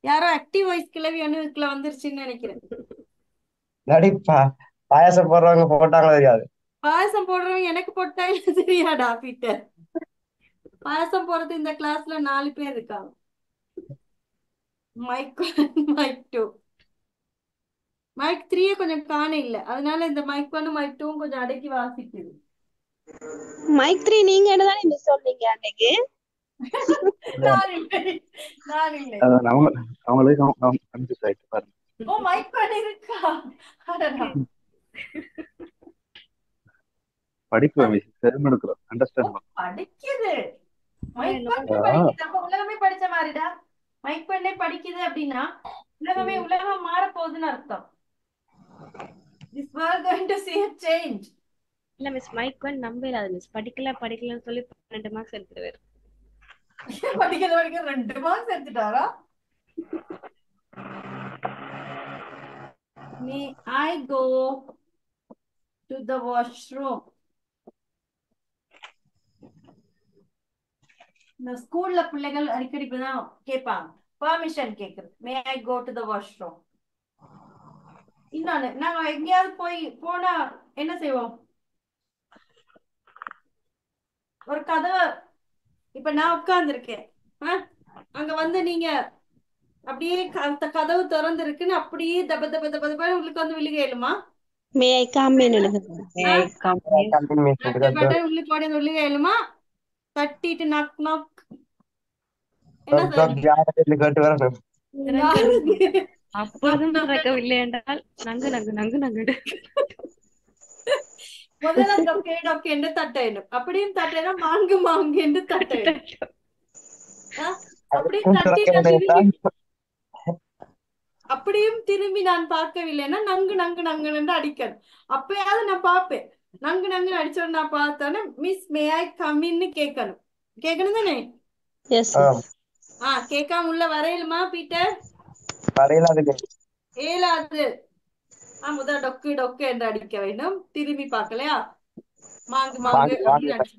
யாரோ ஆக்டிவ் வாய்ஸ் கிளவி ஒன்று இதுக்குள்ள வந்துருச்சுன்னு நினைக்கிறேன். பாயாசம் போடுறவங்க போட்டாங்களோ தெரியாது. பாயசம் போடுறவங்க எனக்கு போட்டா இல்ல தெரியாடா பீட்டர். பாயசம் போறது இந்த கிளாஸ்ல 4 பேர் இருக்காங்க. மைக் 2 மைக் 3 கொஞ்சம் காண இல்ல, அதனால இந்த மைக் 1 மைக் 2 கொஞ்சம் அடக்கி வாசிக்குது. மைக் 3 நீங்க என்னதானே மிஸ் சொன்னீங்க அன்னைக்கு? நான் இல்லை. அவங்களுக்கு கன்ஃபியூஸ் ஆயிட்டு பாருங்க. ஓ மைக் 1 இருக்கா? அடடா. படிப்பு தெரிஞ்சுக்கிறோம், அண்டர்ஸ்டாண்ட் பண்ணுவோம். படிக்குது மைக் 1 படிக்குது. அப்ப உலகமே படிச்ச மாதிரிடா. மைக் 1 படிக்குது அப்படின்னா உலகம் மாற போகுதுன்னு அர்த்தம். This world going to see a change. இல்ல மிஸ் மைக் 1 நம்பல மிஸ். படிக்கலன்னு சொல்லி 12 மார்க்ஸ் எடுத்துருவாரு. படிக்கல 2 marks எடுத்துட்டாரா? May I go to the washroom? இந்த ஸ்கூல்ல பிள்ளைகள் அடிக்கடி இப்பதான் கேட்பாங்க, பெர்மிஷன் கேக்குறது. மே ஐ கோ டு த வாஷ்ரூம். இன்னொன்னு, நாங்க எங்கேயாவது போனா என்ன செய்வோம்? ஒரு கதவை, இப்ப நான் உட்கார்ந்து இருக்கேன், அங்க வந்து நீங்க அப்படியே அந்த கதவு திறந்து இருக்குன்னு அப்படியே தப தப தப தப உள்ளுக்கு வந்து விழுக இயலுமா? மே ஐ கம் இன் எழுதுங்க. உள்ளுக்கு ஓடி விழுக இயலுமா? தட்டிட்டு நாக் நாக் அப்பொழுதும் திறக்கவில்லை என்றால் நங்கு நங்கு நங்கு நங்கு. முதல்ல டொக்கே டொக்கே என்று தட்டணும். அப்படியும் தட்டேனா மாங்கு மாங்கு என்று தட்டணும். அப்படியும் திரும்பி நான் பார்க்கவில்லைன்னா நங்கு நங்கு நங்கு என்று அடிக்கணும். அப்பயாவது நான் பார்ப்பேன். நங்கு நங்கு அடிச்சோன்னு நான் பார்த்தோன்னே மிஸ் மே ஐ கம் இன்னு கேட்கணும். கேட்கணும் தானே? கேட்காம உள்ள வரையிலுமா பீட்டர்? ஏலாது. முதல் டொக்கு டொக்கு என்று அடிக்க வேண்டும். திரும்பி பார்க்கலையா? மாங்கு மாங்கு அப்படின்னு அடிச்சு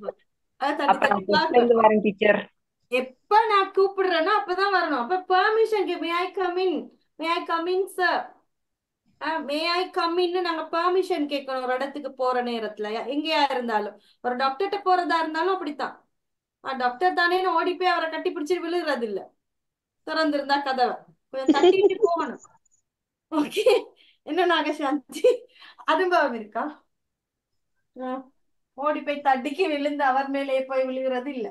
எப்ப நான் கூப்பிடுறேன்னா அப்பதான் வரணும். அப்ப permission may I come in, may I come in sir. May I கம்மின்னு நாங்க பெர்மிஷன் கேட்கணும் ஒரு இடத்துக்கு போற நேரத்துல எங்கேயா இருந்தாலும். ஒரு டாக்டர்கிட்ட போறதா இருந்தாலும் அப்படித்தான். டாக்டர் தானேன்னு ஓடி போய் அவரை கட்டி பிடிச்சிட்டு விழுகிறது இல்ல. திறந்திருந்தா கதவை கொஞ்சம் தட்டிட்டு போகணும். ஓகே, என்ன நாகசாந்தி அனுபவம் இருக்கா? ஓடி போய் தட்டிக்கு விழுந்து அவர் மேலேயே போய் விழுகிறது இல்ல.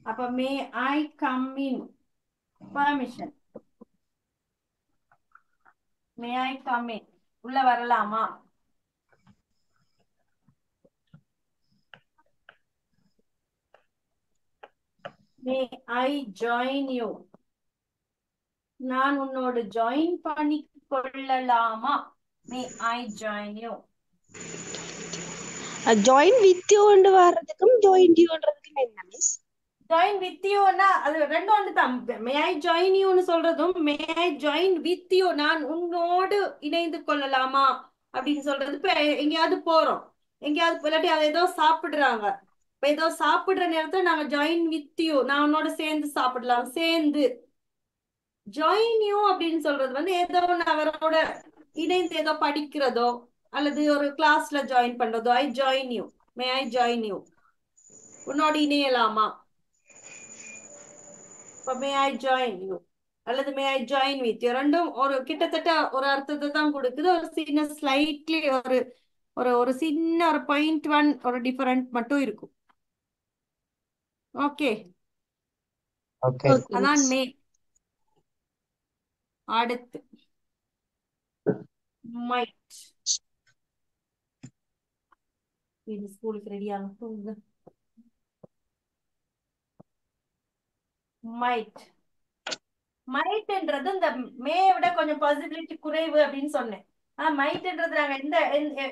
அப்ப may I come in permission. May I come in, உள்ள வரலாமா? மே ஐ ஜாயின் யூ, நான் உன்னோடு ஜாயின் பண்ணி கொள்ளலாமா? May I join you. Join with you வர்றதுக்கும் ஜாயின் யூன்றதுக்கும் என்ன மிஸ்? ஜாயின் வித் யூன்னா அது ரெண்டும் ஒன்று தான். மே ஐ ஜாயின் யூன்னு சொல்றதும் மே ஐ ஜாயின் வித் யூ, நான் உன்னோடு இணைந்து கொள்ளலாமா அப்படின்னு சொல்றது. இப்ப எங்கேயாவது போறோம், எங்கேயாவது இல்லாட்டி அதை ஏதோ சாப்பிடுறாங்க, இப்ப ஏதோ சாப்பிடுற நேரத்துல நாங்க ஜாயின் வித் யூ, நான் உன்னோட சேர்ந்து சாப்பிடலாம். சேர்ந்து ஜாயின் யூ அப்படின்னு சொல்றது வந்து ஏதோ ஒன்று அவரோட இணைந்து ஏதோ படிக்கிறதோ அல்லது ஒரு கிளாஸ்ல ஜாயின் பண்றதோ. ஐ join you, May I join you, உன்னோட இணையலாமா? மே ஐ ஜாயின் யூ அல்லது மே ஐ ஜாயின் வித் யூ, ரெண்டும் ஒரு கிட்டத்தட்ட ஒரு அர்த்தத்தை தான் கொடுக்குது. ஒரு சின்ன ஸ்லைட்லி ஒரு ஒரு ஒரு சின்ன ஒரு 0.1 ஒரு டிஃபரண்ட் மட்டும் இருக்கும். ஓகே, ஓகே அதான் மே. அடுத்து மைட். இது ஸ்கூலுக்கு ரெடி ஆகும். மைட், மைட்ன்றது இந்த மே விட கொஞ்சம் பாசிபிலிட்டி குறைவு அப்படின்னு சொன்னேன். மைட்ன்றது நாங்க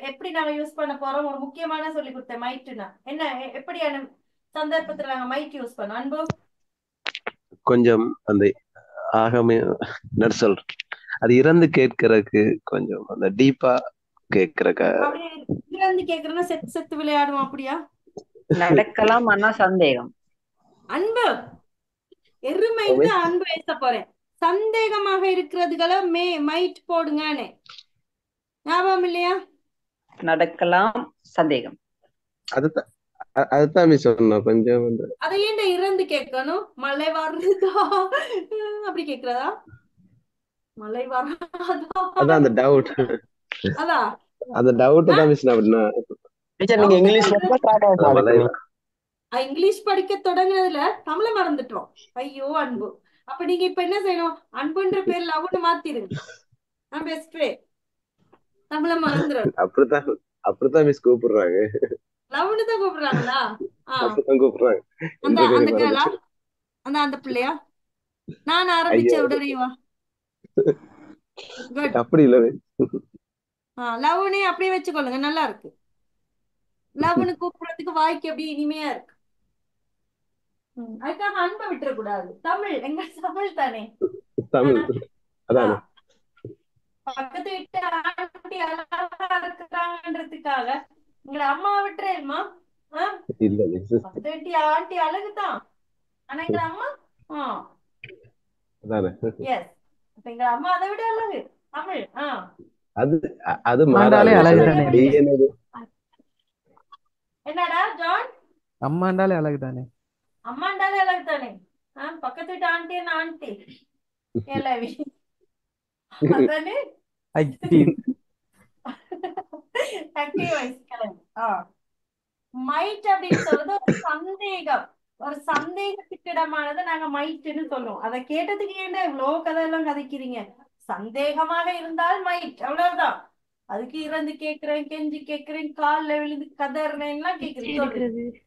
எப்படி நாங்க யூஸ் பண்ண போறோம், ஒரு முக்கியமான சொல்லி கொடுத்தேன். மைட்னா என்ன, எப்படியான சந்தர்ப்பத்துல நாங்க மைட் யூஸ் பண்ணோம்? அன்பு கொஞ்சம் அந்த ஆகமே என்ன சொல்ற, அது இறந்து கேட்கறதுக்கு கொஞ்சம் அந்த டீப்பா கேட்கறக்க. அப்படியே இருந்து கேக்குறேன்னா செத்து செத்து விளையாடுவோம் அப்படியா? நடக்கலாம் ஆனா சந்தேகம். அன்பு எருமைன்னு அன்பு பேச போறேன். சந்தேகமாக இருக்கிறதுகளை மைட் போடுங்கன்னு ஞாபகம் இல்லையா? நடக்கலாம் சந்தேகம். அதுதான் மிஸ் சொன்னோம். கொஞ்சம் வந்து அதை ஏன்டா இறந்து கேட்கணும்? மழை வருதா அப்படி கேக்குறதா? மழை வராதா? அதான் அந்த டவுட், அதான் அந்த டவுட் தான் மிஸ். அப்படின்னா நீங்க இங்கிலீஷ்ல இங்கிலீஷ் படிக்க தொடங்குனதுல தமிழ மறந்துட்டோம். ஐயோ அன்பு, அப்ப நீங்க இப்ப என்ன செய்யணும்? அன்புன்ற பேர் லவ்னு மாத்திருங்க. நான் பெஸ்ட் தமிழ மறந்துடும். அப்படித்தான் மிஸ் கூப்பிடுறாங்க. லவ்னு தான் கூப்பிடுறாங்களா? அப்படித்தான் கூப்பிடுறாங்க. அந்த அந்த கேளா, அந்த பிள்ளையா? நான் ஆரம்பிச்ச உடனேவா? அப்படி இல்ல, லவ்னே அப்படியே வச்சுக்கொள்ளுங்க, நல்லா இருக்கு. லவ்னு கூப்பிடுறதுக்கு வாய்க்கு அப்படியே இனிமையா இருக்கு. அதுக்காக அன்பை விட்டுறக்கூடாது. தமிழ் எங்க தமிழ் தானே. தமிழ் அதானே. பக்கத்து வீட்டு ஆண்டி அழகா இருக்கிறாங்கன்றதுக்காக எங்களை அம்மா விட்டுறேம்மா? இல்ல பக்கத்து வீட்டு ஆண்டி அழகுதான், ஆனா எங்க அம்மா அதானே. எஸ், எங்க அம்மா அதை விட அழகு. தமிழ் அது மாறாலே அழகுதானே. என்னடா ஜான்? அம்மாண்டாலே அழகுதானே. அம்மாண்டாலே அழகு தானே. பக்கத்து வீட்டு ஆண்டி என்ன ஆண்டி கேளவி அதானே. மைட் அப்படின்னு சொல்றது ஒரு சந்தேகம், ஒரு சந்தேகத்துக்கிடமானதை நாங்க மைட்னு சொல்லுவோம். அதை கேட்டதுக்கு ஏன்டா இவ்வளவு கதை எல்லாம் கதைக்கிறீங்க? சந்தேகமாக இருந்தால் மைட், அவ்வளவுதான். அதுக்கு இறந்து கேக்குறேன், கெஞ்சி கேக்குறேன், கால்ல விழுந்து கதறேன் எல்லாம் கேக்குறேன்.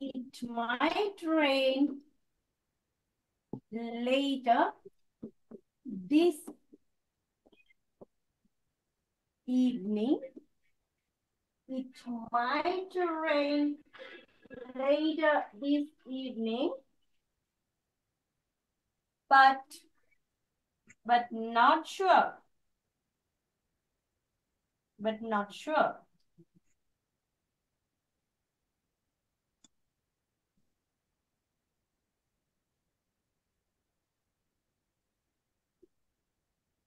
It might rain later this evening. It might rain later this evening, but not sure. But not sure.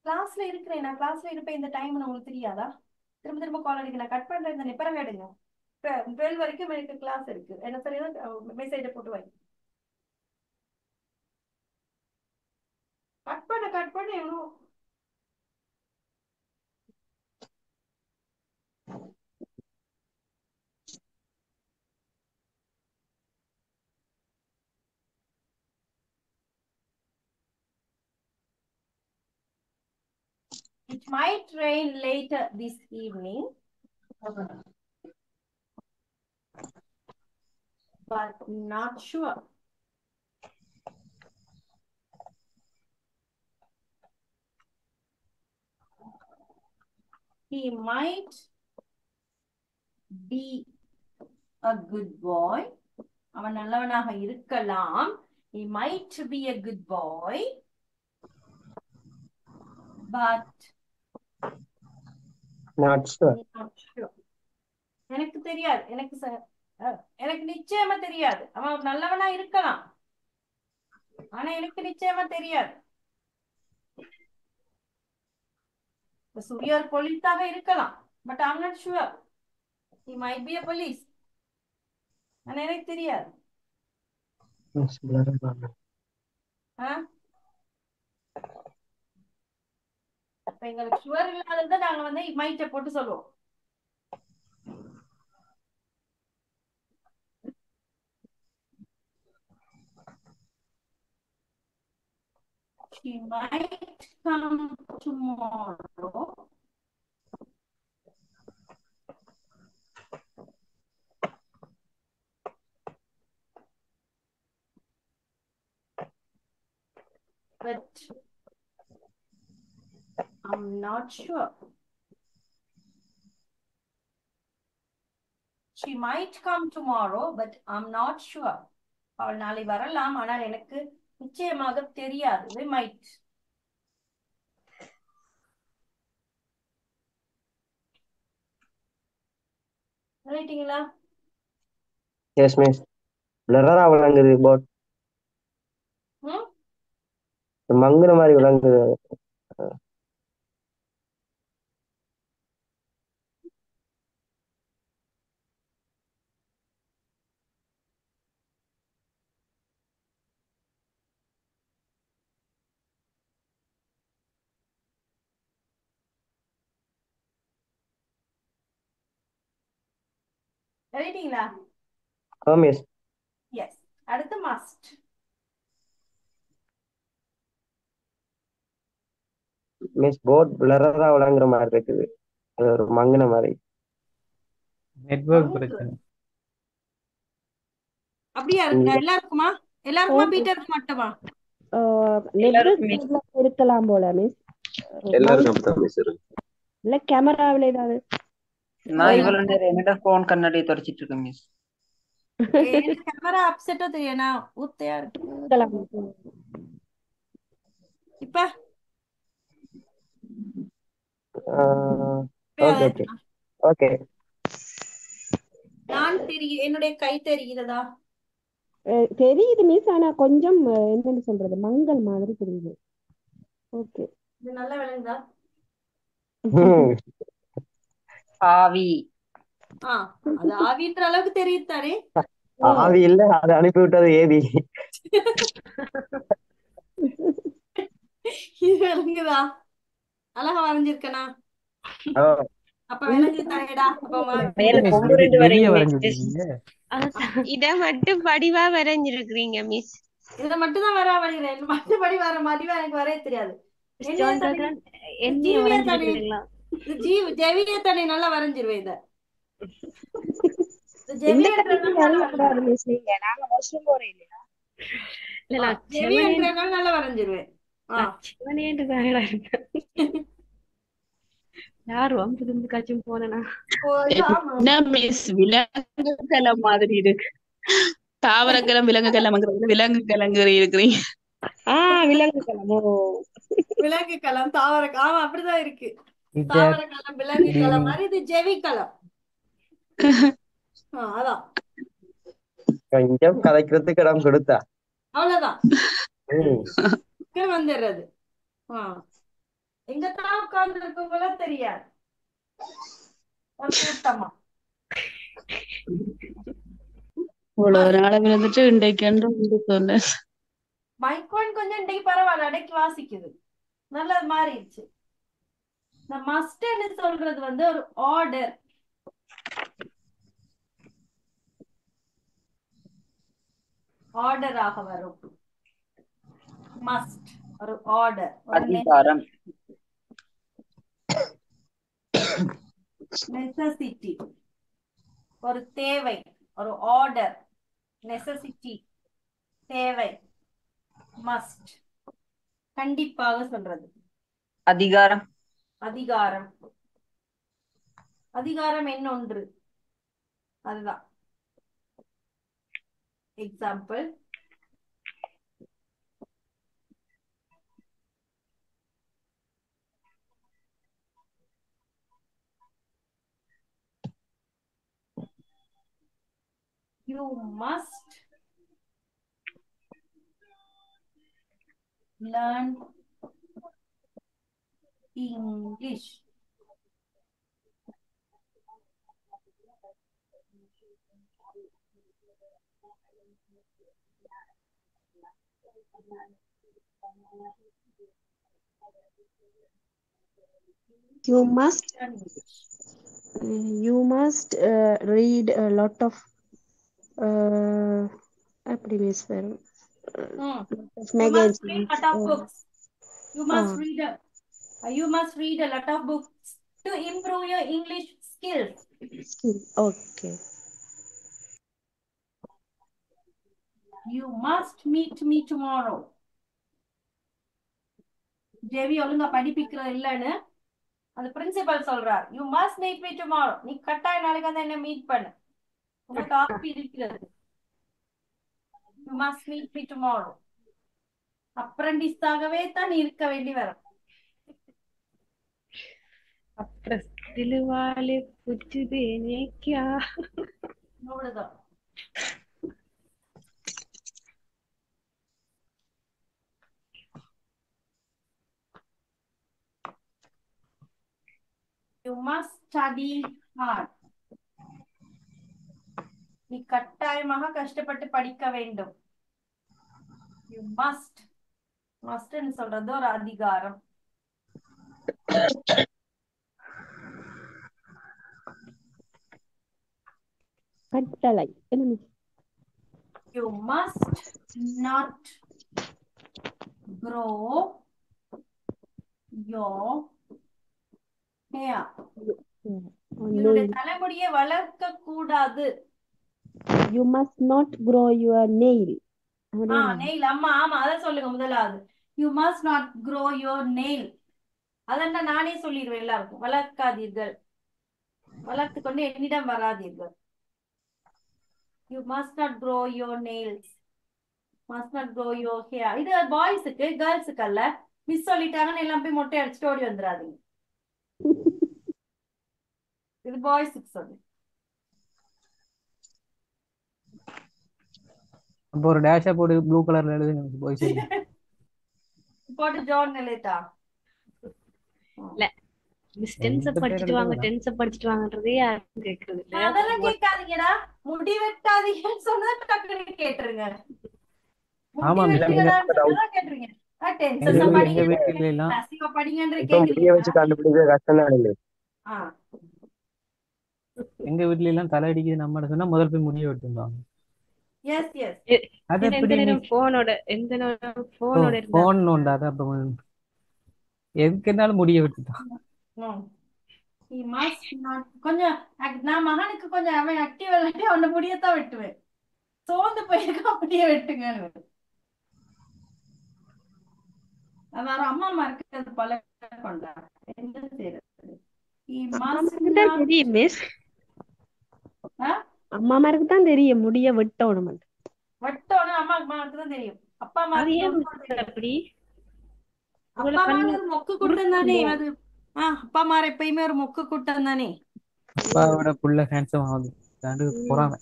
கிளாஸ்ல இருக்கிறேன், நான் கிளாஸ்ல இருப்பேன் இந்த டைம் உங்களுக்கு தெரியாதா? திரும்ப திரும்ப கால் அடிக்க நான் கட் பண்றேன், இந்த பிறகு எடுங்க. 12 வரைக்கும் எனக்கு கிளாஸ் இருக்கு. என்ன சரியா மெசேஜை போட்டு வை. கட் பண்ண எவ்வளோ It might rain later this evening, but not sure. He might be a good boy. அவன் நல்லவனாக இருக்கலாம். He might be a good boy, but not sure. not sure. எனக்கு தெரியாது, எனக்கு நிச்சயமா தெரியாது. அவன் நல்லவனா இருக்கலாம், ஆனா எனக்கு நிச்சயமா தெரியாது. சூரியர் போலீஸாக இருக்கலாம், but I'm not sure. He might be a police. ஆனா எனக்கு தெரியாது. Miss blur ஆகுது. அப்ப எங்களுக்கு ஷுவர் இல்லாததை நாங்க வந்து மைட்டை போட்டு சொல்லுவோம். She might come tomorrow. But I'm not sure. She might come tomorrow, but I'm not sure. அவள் நாளை வரலாம், ஆனால் எனக்கு நிச்சயமாக தெரியாது. We might. ரைட்டிங்களா? Yes, miss. blur ஆ விளங்குது போட். மங்குற மாதிரி விளங்குது. ரைட்டிங்களா? மிஸ். எஸ். அடுத்து மஸ்ட். மிஸ் போட் blur ஆ விளங்குற மாதிரி இருக்குது. அது ஒரு மங்குன மாதிரி. நெட்வொர்க் பிரச்சனை. அப்படியா இருக்குதா? எல்லாருக்குமா? எல்லாருக்குமா பீட்டருக்கு மட்டுமா? எல்லாருக்கும் இருக்கலாம் போல மிஸ். எல்லாருக்கும் அப்படித்தான் மிஸ் இருக்கு. இல்ல கேமராவில ஏதாவது. நான் இவ்வளவு நேரம் என்னோட போன் கண்ணாடியை தொடச்சிட்டு இருக்கேன் மிஸ். கேமரா அப்செட்டோ தெரியும், நான் ஊத்தையா இருக்கு. இப்ப ஓகே ஓகே ஓகே. நான் என்னுடைய கை தெரிகிறதா? தெரியுது மிஸ், ஆனா கொஞ்சம் என்னன்னு சொல்றது மங்கள் மாதிரி தெரியுது. ஓகே, இது நல்லா விளங்குதா? ஆவி. அது ஆவின்ற அளவுக்கு தெரியுது தானே? ஆவி இல்ல, அதை அனுப்பி விட்டது ஏவி. இது விளங்குதா? அழகா வரைஞ்சிருக்கனா? அப்ப விளங்கு தானேடா. இத மட்டும் படிவா வரைஞ்சிருக்கீங்க மிஸ். இத மட்டும் தான் வரா வரைகிறேன், மற்றபடி வர மாதிரிவா எனக்கு வரைய தெரியாது. ஜெவிய தன்னை நல்லா வரைஞ்சிருவேன். இத நல்லா வரைஞ்சிருவேன். யார் வம்பு தும்பு காச்சும் போனா மிஸ் விலங்குகளம் மாதிரி இருக்கு. தாவரக்கலம் விலங்குகளம் விலங்குகளம் இருக்கிறீங்க. விலங்குகளம் தாவரக்கம். ஆமா, அப்படிதான் இருக்கு. தாவரக்களம் விலங்குகளம் மாதிரி இது ஜெவிக்களம். அதான் கொஞ்சம் கதைக்கிறதுக்கு இடம் கொடுத்தா அவ்வளவுதான் வந்துடுறது. எங்க தான் உட்கார்ந்து இருக்கவங்கள தெரியாது, ஒரு கூட்டமா. இவ்வளவு நாளம் இருந்துட்டு இன்றைக்கு என்று சொன்னேன். மைக்ரோன் கொஞ்சம் இன்னைக்கு பரவாயில்ல, அடக்கி வாசிக்குது, நல்லது மாறிடுச்சு. இந்த மஸ்ட்னு சொல்றது வந்து ஒரு ஆர்டர். ஆர்டராக வரும். மஸ்ட் ஒரு ஆர்டர், ஒரு அதிகாரம். நெசசிட்டி ஒரு தேவை, ஒரு ஆர்டர், நெசசிட்டி தேவை, மஸ்ட் கண்டிப்பாக சொல்றது. அதிகாரம். அதிகாரம், அதிகாரம் என்ன ஒன்று, அதுதான். Example, you must learn English. You must Learn English. read a lot of அப்படி மிஸ் வரும். You must read a lot of books. You must read a lot of books to improve your English skills. Okay. You must meet me tomorrow. JV ஒழுங்கா படிப்பிக்கிறது இல்லைன்னு அந்த principal சொல்றார். You must meet me tomorrow. நீ கட்டாய நாளைக்கு வந்து என்ன meet பண்ணு, உங்களுக்கு ஆப்பி இருக்கிறது. You must meet me tomorrow. அப்ரண்டிஸாகவே தான் நீ இருக்க வேண்டி வரும். அப்புறம் திலுவாலே புச்சுதேனே கியா. அவ்வளவுதான். You must study hard. நீ கட்டாயமாக கஷ்டப்பட்டு படிக்க வேண்டும். You must. மஸ்ட்னு சொல்றது ஒரு அதிகாரம். கட்டளை. You must not grow your hair. உன்னுடைய தலைமுடியை வளர்க்க கூடாது. You must not grow your nail. Nail. அம்மா ஆமா, அத சொல்லுங்க முதலாவது. You must not grow your nail. அதென்ன நானே சொல்லிடுவேன் எல்லாருக்கும். வளர்க்காதீர்கள், வளர்த்து கொண்டு என்னிடம் வராதீர்கள். You must not grow your nails. Must not grow your hair. இது பாய்ஸுக்கு, கேர்ள்ஸுக்கு அல்ல. மிஸ் சொல்லிட்டாங்கன்னு எல்லாம் போய் மொட்டை அடிச்சுட்டு ஓடி வந்துடாதீங்க. இது பாய்ஸுக்கு சொல்லு. அப்போ ஒரு டேஷா போட்டு ப்ளூ கலர்ல எழுதுங்க பாய்ஸ். போட்டு ஜான் எழுதா. இல்ல மிஸ் டென்ஸ் படிச்சிட்டு வாங்க, டென்ஸ் படிச்சிட்டு வாங்கன்றதே யாரும் கேக்குறது இல்ல. அதெல்லாம் கேட்காதீங்கடா. முடி வெட்டாதீங்கன்னு சொன்னா டக்குனு கேட்டுருங்க. ஆமா மிஸ், கேட்டுருங்க. எங்க வீட்ல எல்லாம் இப்போ முடிய வச்சு கண்டுபிடிக்க கஷ்டம் தான் இல்லை. எங்க வீட்ல எல்லாம் தலை அடிக்குது நம்ம சொன்னா முதல் போய் முடிய வெட்டுவாங்க. Yes yes. அது எப்படி போனோட எந்த போனோட போன் நோண்டாத அப்ப எதுக்குனாலும் முடிய வெட்டுதான். கொஞ்சம் நான் மகனுக்கு கொஞ்சம் அவன் ஆக்டிவ் இல்லாட்டி அவன முடியத்தான் வெட்டுவேன். சோர்ந்து போயிருக்கா, முடிய வெட்டுங்க. அதான் அம்மா அம்மா இருக்கிறது பல பண்றாங்க. என்ன செய்யறது? அம்மாமாருக்கு தான் தெரியும் முடிய வெட்டணும். வெட்டணும் அம்மா அம்மாவுக்கு தான் தெரியும். அப்பா அம்மா அப்படி அப்பா அம்மா ஒரு மொக்கு கூட்டம் தானே அது. அப்பா அம்மா எப்பயுமே ஒரு மொக்கு கூட்டம் தானே. அப்பாவோட புள்ள ஹேண்ட்ஸம் ஆகுது பொறாமை.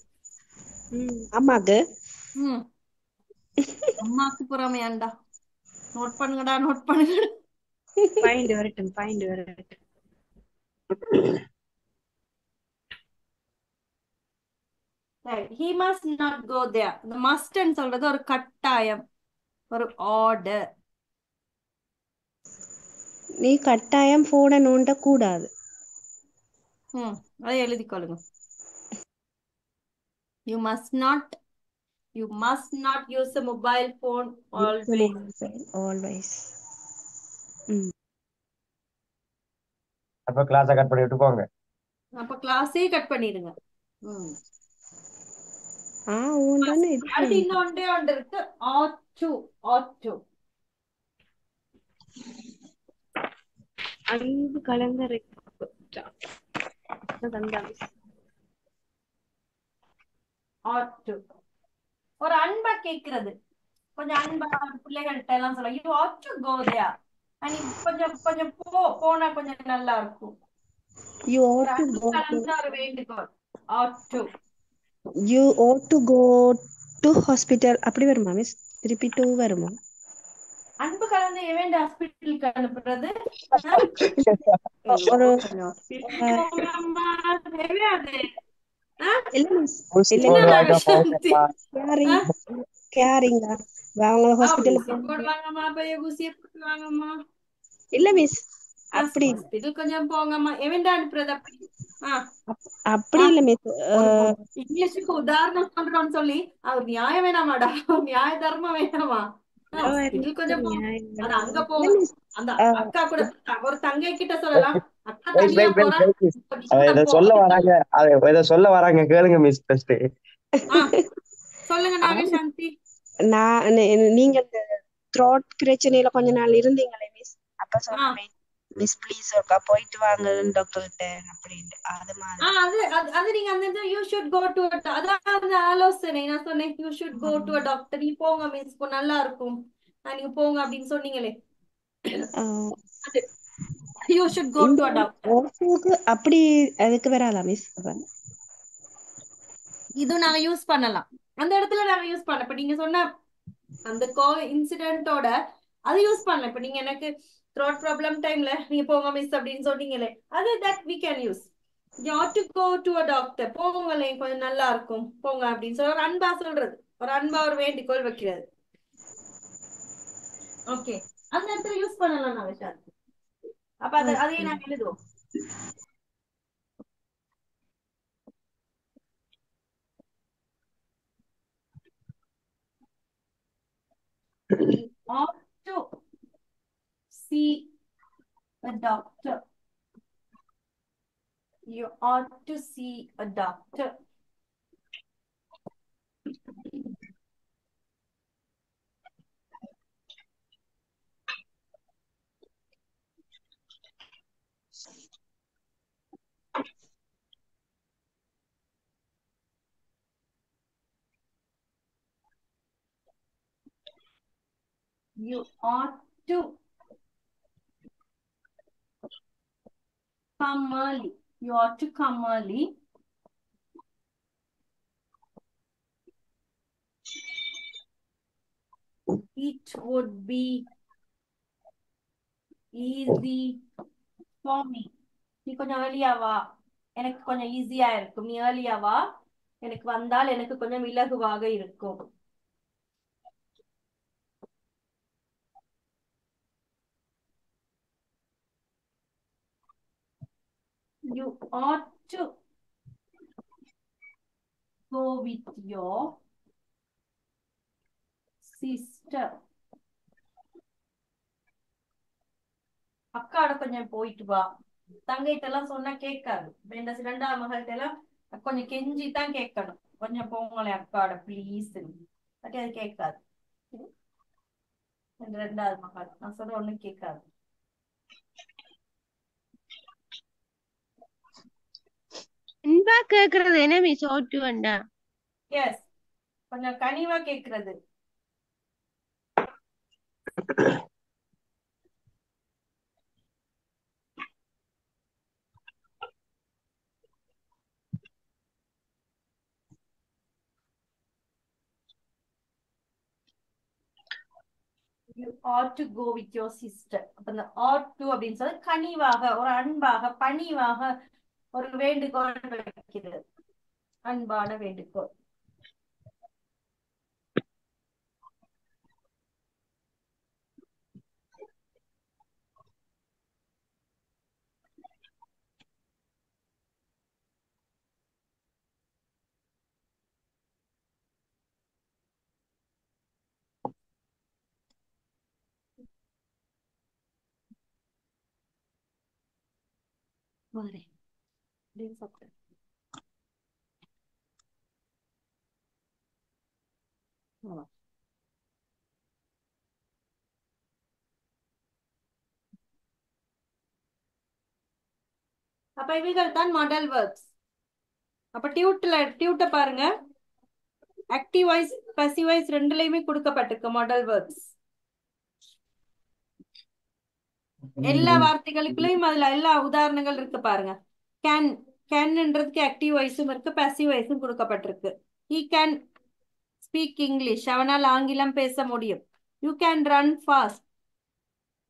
அம்மாக்கு அம்மாக்கு பொறாமையாண்டா. நோட் பண்ணுங்கடா, நோட் பண்ணுங்கடா. பாயிண்ட் வரட்டும், பாயிண்ட் வரட்டும். He must not go there. The must ன்னு சொல்றது ஒரு கட்டாயம், ஒரு ஆர்டர். நீ கட்டாயம் போனை நோண்ட கூடாது. அதை எழுதிக்கொள்ளுங்க. You must not use a mobile phone always. Always. அப்ப கிளாஸை கட் பண்ணி விட்டு போங்க. அப்ப கிளாஸே கட் பண்ணிடுங்க. அடுத்து இன்னொன்றே ஒன்று இருக்கு, ought to. அன்பு கலந்த ought to ஒரு அன்பா கேக்குறது, கொஞ்சம் அன்பா பிள்ளைகள்கிட்ட எல்லாம் சொல்ல, you ought to go there. கொஞ்சம் கொஞ்சம் போனா கொஞ்சம் நல்லா இருக்கும். You ought to go. ஒரு வேண்டுகோள், ought to. You ought to go to hospital. அப்படி வருமா மிஸ்? திருப்பி டூ வருமா? அன்பு கலந்த எவன் ஹாஸ்பிட்டலுக்கு அனுப்புறது? ஒரு கேரிங்கா அவங்க ஹாஸ்பிட்டலுக்கு போடுவாங்கம்மா, போய் ஊசியை போட்டுவாங்கம்மா. இல்ல மிஸ், அப்படி ஹாஸ்பிட்டல் கொஞ்சம் போங்கம்மா, எவன்டா அனுப்புறது? அப்படி இல்ல மிஸ். இங்கிலீஷுக்கு உதாரணம் சொல்றோம்னு சொல்லி அவர் நியாயம் வேணாமாடா, நியாய தர்மம் வேணாமா? ஹாஸ்பிட்டல் கொஞ்சம் போங்க, அது அங்க போங்க. அந்த அக்கா கூட ஒரு தங்கை கிட்ட சொல்லலாம், அக்கா தனியா போறா. இத சொல்ல வராங்க கேளுங்க மிஸ். ஃபர்ஸ்ட் சொல்லுங்க நாகசாந்தி. நீங்க இந்த த்ரோட் பிரச்சனையில கொஞ்ச நாள் இருந்தீங்களே மிஸ், அப்ப சொன்னேன் மிஸ் ப்ளீஸ் ஒருக்கா போயிட்டு வாங்க டாக்டர் கிட்ட அப்படின்னு. அது மாதிரி அது நீங்க அந்த you should go to a, அதான் ஆலோசனை நான் சொன்னேன். you should go to a doctor. நீ போங்க மிஸ், நல்லா இருக்கும், நீங்க போங்க அப்படின்னு சொன்னீங்களே. you should go to a doctor. அப்படி அதுக்கு வராதா மிஸ்? இது நாங்க யூஸ் பண்ணலாம், அந்த இடத்துல நாங்க யூஸ் பண்ண. இப்ப நீங்க சொன்ன அந்த இன்சிடென்ட்டோட அது யூஸ் பண்ணல. இப்ப நீங்க எனக்கு த்ரோட் ப்ராப்ளம் டைம்ல நீங்க போங்க மிஸ் அப்படின்னு சொன்னீங்களே, அது that we can use. you ought to go to a doctor. போங்களே, கொஞ்சம் நல்லா இருக்கும், போங்க அப்படின்னு சொல்ல ஒரு அன்பா சொல்றது, ஒரு அன்பா ஒரு வேண்டிக்கோள் வைக்கிறது. ஓகே, அந்த இடத்துல யூஸ் பண்ணலாம் நான் விஷயம். அப்ப அதையே நாங்க எழுதுவோம். You ought to see a doctor. You ought to see a doctor. You ought to come early. You ought to come early. It would be easy for me. நீ கொஞ்சம் early-ஆ வா, எனக்கு கொஞ்சம் ஈஸியா இருக்கும். நீ early-ஆ வா, எனக்கு வந்தால் எனக்கு கொஞ்சம் இலகுவாக இருக்கும். You ought to go with your sister. அக்காட கொஞ்சம் போயிட்டு வா. தங்கைட்ட எல்லாம் சொன்னா கேட்காது. இந்த இரண்டாவது மகள்கிட்ட எல்லாம் கொஞ்சம் கெஞ்சி தான் கேட்கணும், கொஞ்சம் போங்களேன் அக்காட ப்ளீஸ். பட் அது கேட்காது. ரெண்டாவது மகள் நான் சொல்ற ஒண்ணும் கேட்காது. அன்பா கேக்குறது என்ன மிஸ்? ஓட்டு வேண்டாம். எஸ், கொஞ்சம் கனிவா கேக்குறது. you ought to go with your sister. அப்ப இந்த ought to அப்படின்னு சொல்லி கனிவாக, ஒரு அன்பாக, பணிவாக ஒரு வேண்டுகோள் வைக்கிறது. அன்பான வேண்டுகோள். வரேன் அப்படின்னு சாப்பிட்டேன். ஆமா. அப்ப இவைகள் தான் மாடல் வேர்ப்ஸ். அப்ப டியூட்ட பாருங்க, ஆக்டிவ் வாய்ஸ் பாசிவ் வாய்ஸ் ரெண்டுலயுமே கொடுக்கப்பட்டிருக்கு மாடல் வேர்ப்ஸ். எல்லா வார்த்தைகளுக்குள்ளயும் அதுல எல்லா உதாரணங்கள் இருக்கு பாருங்க. கேன், கேன்ன்றதுக்கு ஆக்டிவ் வாய்ஸும் இருக்கு, பாசிவ் வாய்ஸும் கொடுக்கப்பட்டிருக்கு. ஹீ கேன் ஸ்பீக் இங்கிலீஷ், அவனால் ஆங்கிலம் பேச முடியும். யூ கேன் ரன் ஃபாஸ்ட்,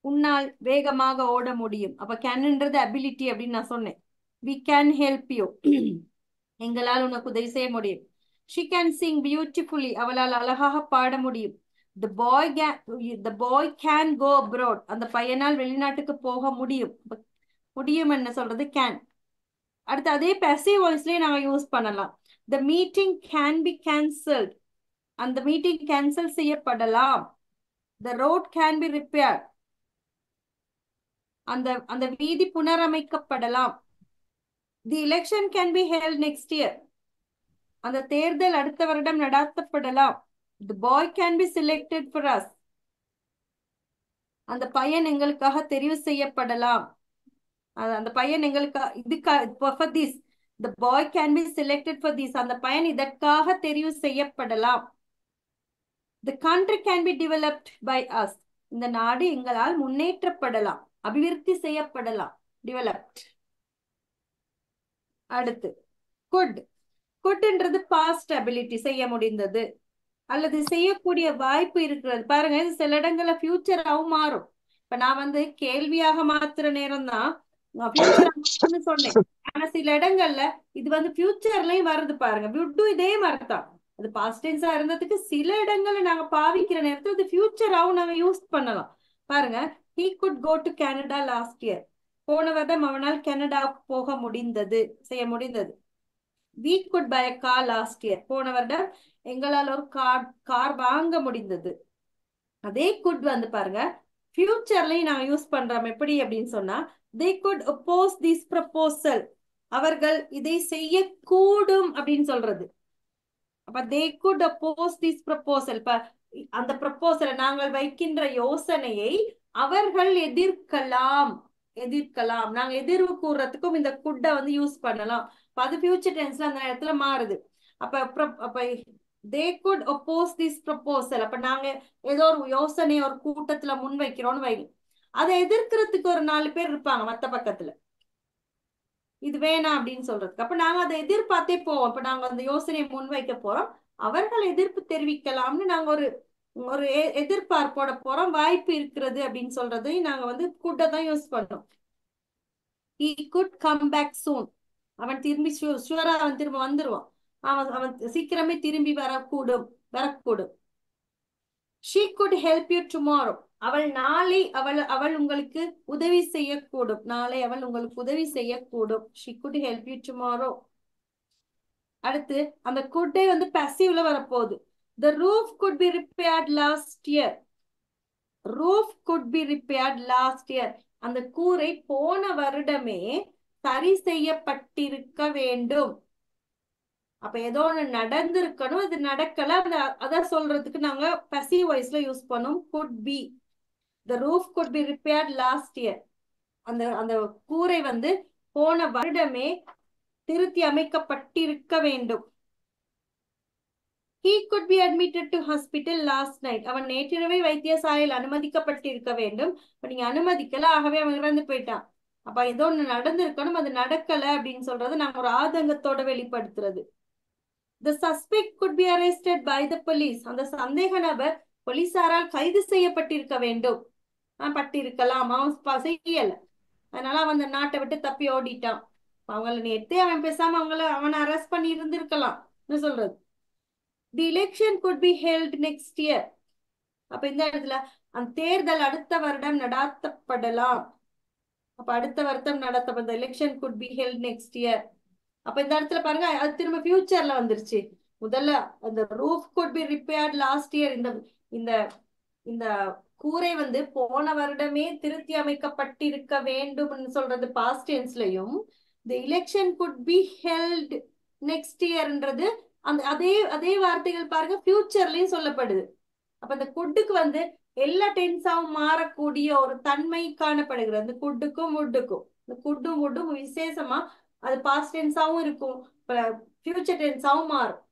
உன்னால் வேகமாக ஓட முடியும். அப்ப கேன்ன்றது அபிலிட்டி அப்படின்னு நான் சொன்னேன். வி கேன் ஹெல்ப் யூ, எங்களால் உனக்கு உதவி செய்ய முடியும். ஷி கேன் சிங் பியூட்டிஃபுல்லி, அவளால் அழகாக பாட முடியும். the boy can go abroad, அந்த பையனால் வெளிநாட்டுக்கு போக முடியும். முடியும் என்ன சொல்றது, கேன். அடுத்து அதே பாசிவ் வாய்ஸ்லயே நாங்க யூஸ் பண்ணலாம். the meeting can be cancelled, அந்த மீட்டிங் கேன்சல் செய்யப்படலாம். the road can be repaired, அந்த வீதி புனரமைக்கப்படலாம். the election can be held next year, அந்த தேர்தல் அடுத்த வருடம் நடாத்தப்படலாம். the boy can be selected for us, அந்த பையன் எங்களுக்காக தெரிவு செய்யப்படலாம். அந்த பையன் எங்களுக்காக for this, the boy can be selected for this, அந்த பையன் இதற்காக தெரிவு செய்யப்படலாம். the country can be developed by us, இந்த நாடு எங்களால் முன்னேற்றப்படலாம், அபிவிருத்தி செய்யப்படலாம், developed. அடுத்து could பாஸ்ட் அபிலிட்டி, செய்ய முடிந்தது அல்லது செய்யக்கூடிய வாய்ப்பு இருக்கிறது. பாருங்க, இது சில இடங்கள்ல ஃபியூச்சராகவும் மாறும். இப்ப நான் கேள்வியாக மாத்துற நேரம் தான் ஃபியூச்சர் சொன்னேன். ஆனா சில இடங்கள்ல இது ஃபியூச்சர்லயும் வருது பாருங்க. விட்டு இதே மாதிரிதான், அது பாஸ்ட் டென்ஸா இருந்ததுக்கு சில இடங்கள்ல நாங்க பாவிக்கிற நேரத்துல இது ஃபியூச்சராகவும் நாங்க யூஸ் பண்ணலாம். பாருங்க, he could go to Canada last year, போன வருடம் அவனால் கனடாவுக்கு போக முடிந்தது, செய்ய முடிந்தது. we could buy a car last year, போன வருடம் எங்களால் ஒரு கார் வாங்க முடிந்தது. அதே could பாருங்க ஃபியூச்சர்லயும் நாங்க யூஸ் பண்றோம். எப்படி அப்படின்னு சொன்னா, they could oppose this proposal, அவர்கள் இதை செய்யக்கூடும் அப்படின்னு சொல்றது. அப்ப they could oppose this proposal, அந்த ப்ரொபோசலை நாங்கள் வைக்கின்ற யோசனையை அவர்கள் எதிர்க்கலாம். நாங்க எதிர்வு கூறுறதுக்கும் இந்த குட்ட யூஸ் பண்ணலாம். அது ஃபியூச்சர் டென்ஸ்ல அந்த இடத்துல மாறுது. அப்ப they could oppose this proposal, அப்ப நாங்க ஏதோ ஒரு யோசனை ஒரு கூட்டத்துல முன்வைக்கிறோம்னு வை, அதை எதிர்க்கிறதுக்கு ஒரு 4 பேர் இருப்பாங்க மத்த பக்கத்துல, இது வேணாம் அப்படின்னு சொல்றதுக்கு. அப்ப நாங்க அதை எதிர்பார்த்தே போவோம். இப்ப நாங்க அந்த யோசனையை முன்வைக்க போறோம், அவர்கள் எதிர்ப்பு தெரிவிக்கலாம்னு நாங்க ஒரு எதிர்பார்ப்போட போறோம், வாய்ப்பு இருக்கிறது அப்படின்னு சொல்றது நாங்க could தான் யூஸ் பண்ணோம். he could come back soon, அவன் திரும்பி ஷுவரா திரும்ப வந்துருவான், அவன் சீக்கிரமே திரும்பி வரக்கூடும். she could help you tomorrow, அவள் நாளை அவள் உங்களுக்கு உதவி செய்யக்கூடும். நாளை அவள் உங்களுக்கு உதவி செய்யக்கூடும். she could help you tomorrow. அடுத்து அந்த could பாசிவ்ல வரப்போகுது. the roof could be repaired last year, அந்த கூரை போன வருடமே சரி செய்யப்பட்டிருக்க வேண்டும். அப்ப ஏதோ ஒண்ணு நடந்திருக்கணும், அது நடக்கல, அத சொல்றதுக்கு நாங்க passive voiceல யூஸ் பண்ணோம். could be, the roof could be repaired last year, அந்த கூரை போன வருடமே திருத்தி அமைக்கப்பட்டிருக்க வேண்டும். he could be admitted to hospital last night, அவன் நேற்றிரவே வைத்தியசாலையில் அனுமதிக்கப்பட்டிருக்க வேண்டும். இப்ப நீங்க அனுமதிக்கல, ஆகவே அவன் இறந்து போயிட்டான். அப்ப ஏதோ ஒண்ணு நடந்திருக்கணும், அது நடக்கல அப்படின்னு சொல்றது நாங்க ஒரு ஆதங்கத்தோட வெளிப்படுத்துறது. the suspect could be arrested by the police, அந்த சந்தேக நபர் போலீசாரால் கைது செய்யப்பட்டிருக்க வேண்டும். பட்டிருக்கலாம், அவன் செய்யல, அதனால அவன் அந்த நாட்டை விட்டு தப்பி ஓடிட்டான். அவங்கள நேர்த்தே அவன் பேசாம அவனை அரெஸ்ட் பண்ணி இருந்திருக்கலாம். என்ன சொல்றது? தி election could be held next year. அப்ப இந்த இடத்துல அந்த தேர்தல் அடுத்த வருடம் நடத்தப்படலாம். அப்ப அடுத்த வருடம் நடத்தப்பட்ட election could be held next year. அப்ப இந்த இடத்துல பாருங்க, அது திரும்ப ஃபியூச்சர்ல வந்துருச்சு. முதல்ல அந்த roof could be repaired last year. இந்த இந்த இந்த கூரை வந்து போன வருடமே திருத்தி அமைக்கப்பட்டிருக்க வேண்டும்னு சொல்றது பாஸ்ட் டென்ஸ்லயும், the election could be held next yearன்றது அந்த அதே அதே வார்த்தைகள் பாருங்க ஃபியூச்சர்லயும் சொல்லப்படுது. அப்ப அந்த குட்டுக்கு வந்து எல்லா டென்ஸாவும் மாறக்கூடிய ஒரு தன்மை காணப்படுகிறது. அந்த குட்டுக்கும் வுட்டுக்கும், இந்த குட்டும் வுட்டும் விசேஷமா அது பாஸ்ட் டென்ஸாவும் இருக்கும், ஃபியூச்சர் டென்ஸாவும் மாறும்.